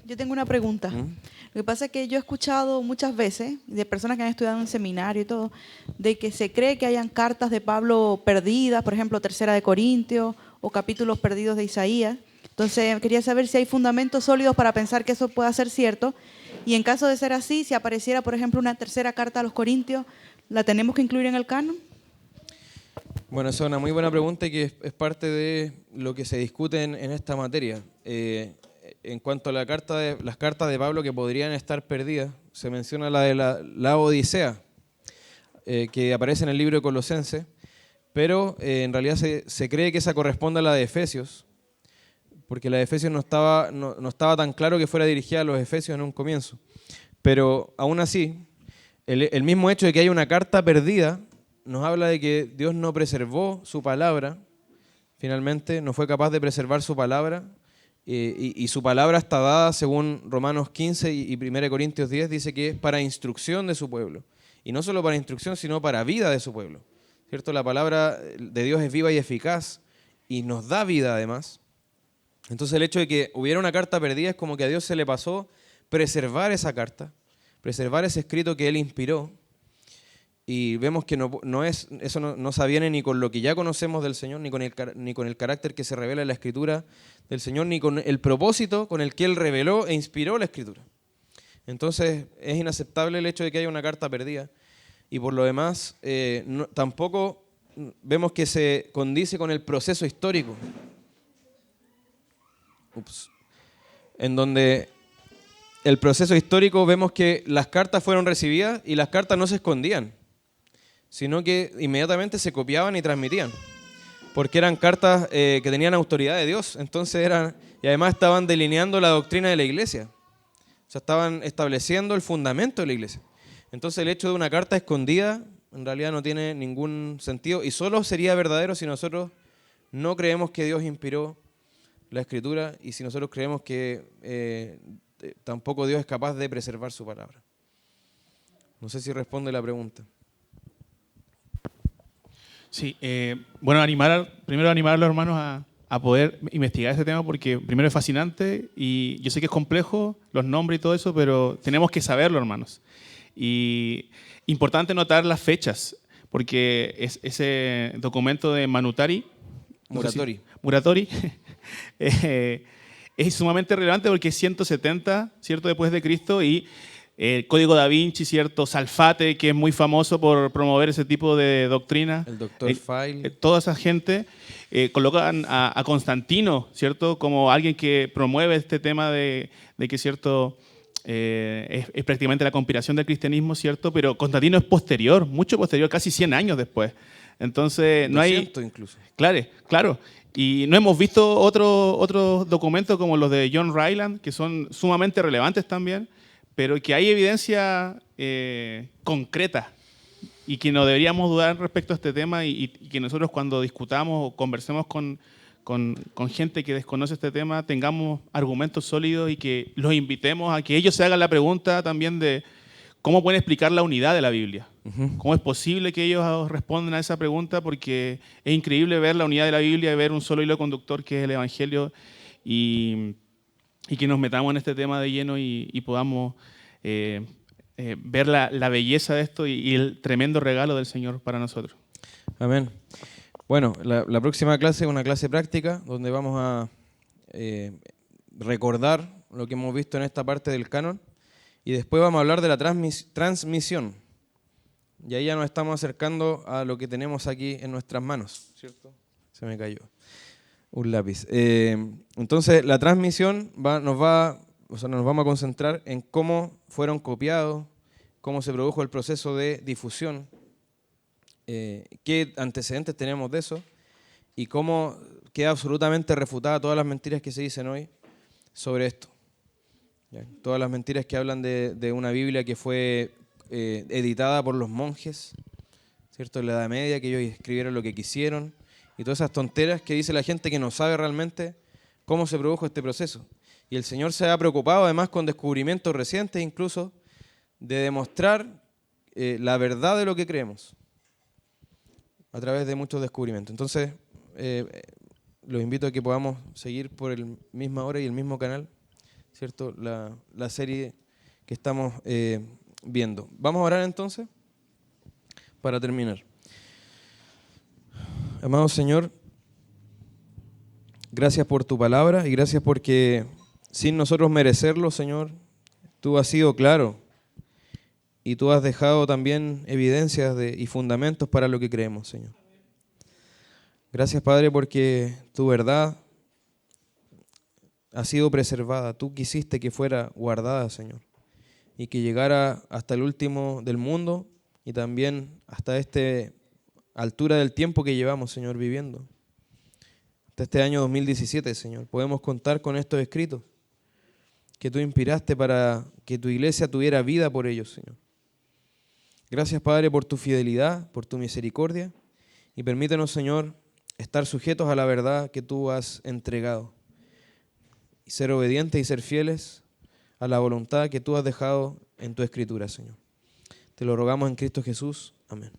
Yo tengo una pregunta. Lo que pasa es que yo he escuchado muchas veces de personas que han estudiado en seminario y todo, de que se cree que hayan cartas de Pablo perdidas, por ejemplo, Tercera de Corintios o capítulos perdidos de Isaías. Entonces, quería saber si hay fundamentos sólidos para pensar que eso pueda ser cierto. Y en caso de ser así, si apareciera, por ejemplo, una tercera carta a los Corintios, ¿la tenemos que incluir en el canon? Bueno, esa es una muy buena pregunta y que es parte de lo que se discute en esta materia. En cuanto a las cartas de Pablo que podrían estar perdidas, se menciona la de la Odisea, que aparece en el libro de Colosenses, pero en realidad se cree que esa corresponde a la de Efesios, porque la de Efesios no estaba tan claro que fuera dirigida a los Efesios en un comienzo. Pero aún así, el mismo hecho de que haya una carta perdida nos habla de que Dios no preservó su palabra, finalmente no fue capaz de preservar su palabra, y su palabra está dada según Romanos 15 y 1 Corintios 10, dice que es para instrucción de su pueblo. Y no solo para instrucción, sino para vida de su pueblo. ¿Cierto? La palabra de Dios es viva y eficaz y nos da vida además. Entonces el hecho de que hubiera una carta perdida es como que a Dios se le pasó preservar esa carta, preservar ese escrito que Él inspiró. Y vemos que eso no se aviene ni con lo que ya conocemos del Señor, ni con el carácter que se revela en la Escritura del Señor, ni con el propósito con el que Él reveló e inspiró la Escritura. Entonces es inaceptable el hecho de que haya una carta perdida. Y por lo demás, tampoco vemos que se condice con el proceso histórico. En donde el proceso histórico vemos que las cartas fueron recibidas y las cartas no se escondían, sino que inmediatamente se copiaban y transmitían, porque eran cartas que tenían autoridad de Dios, y además estaban delineando la doctrina de la iglesia, o sea, estaban estableciendo el fundamento de la iglesia. Entonces el hecho de una carta escondida en realidad no tiene ningún sentido y solo sería verdadero si nosotros no creemos que Dios inspiró la Escritura y si nosotros creemos que tampoco Dios es capaz de preservar su palabra. No sé si responde la pregunta. Sí, bueno, primero animar a los hermanos a poder investigar este tema porque primero es fascinante y yo sé que es complejo, los nombres y todo eso, pero tenemos que saberlo, hermanos. Y importante notar las fechas, porque ese documento de Muratori, es sumamente relevante porque es 170, ¿cierto?, después de Cristo, y el Código Da Vinci, ¿cierto?, Salfate, que es muy famoso por promover ese tipo de doctrina. El Dr. File. Toda esa gente colocan a Constantino, ¿cierto?, como alguien que promueve este tema de que, ¿cierto?, es prácticamente la conspiración del cristianismo, ¿cierto?, pero Constantino es posterior, mucho posterior, casi 100 años después. Entonces, no hay... 200 incluso. Claro. Y no hemos visto otros documentos como los de John Ryland, que son sumamente relevantes también, pero que hay evidencia concreta y que no deberíamos dudar respecto a este tema y que nosotros cuando discutamos o conversemos con gente que desconoce este tema tengamos argumentos sólidos y que los invitemos a que ellos se hagan la pregunta también de cómo pueden explicar la unidad de la Biblia. ¿Cómo es posible que ellos respondan a esa pregunta? Porque es increíble ver la unidad de la Biblia y ver un solo hilo conductor que es el Evangelio y que nos metamos en este tema de lleno y podamos ver la belleza de esto y el tremendo regalo del Señor para nosotros. Amén. Bueno, la próxima clase es una clase práctica donde vamos a recordar lo que hemos visto en esta parte del canon y después vamos a hablar de la transmisión. Y ahí ya nos estamos acercando a lo que tenemos aquí en nuestras manos, ¿cierto? Se me cayó un lápiz. Entonces, la transmisión nos vamos a concentrar en cómo fueron copiados, cómo se produjo el proceso de difusión, qué antecedentes tenemos de eso y cómo queda absolutamente refutada todas las mentiras que se dicen hoy sobre esto. ¿Ya? Todas las mentiras que hablan de una Biblia que fue editada por los monjes, ¿cierto? En la Edad Media, que ellos escribieron lo que quisieron y todas esas tonteras que dice la gente que no sabe realmente cómo se produjo este proceso. Y el Señor se ha preocupado además con descubrimientos recientes incluso de demostrar la verdad de lo que creemos a través de muchos descubrimientos. Entonces, los invito a que podamos seguir por la misma hora y el mismo canal, ¿cierto? La serie que estamos viendo. Vamos a orar entonces para terminar. Amado Señor, gracias por tu palabra y gracias porque sin nosotros merecerlo, Señor, tú has sido claro y tú has dejado también evidencias y fundamentos para lo que creemos, Señor. Gracias, Padre, porque tu verdad ha sido preservada. Tú quisiste que fuera guardada, Señor, y que llegara hasta el último del mundo y también hasta esta altura del tiempo que llevamos, Señor, viviendo. Hasta este año 2017, Señor. Podemos contar con estos escritos que tú inspiraste para que tu iglesia tuviera vida por ellos, Señor. Gracias, Padre, por tu fidelidad, por tu misericordia y permítenos, Señor, estar sujetos a la verdad que tú has entregado y ser obedientes y ser fieles a la voluntad que tú has dejado en tu Escritura, Señor. Te lo rogamos en Cristo Jesús. Amén.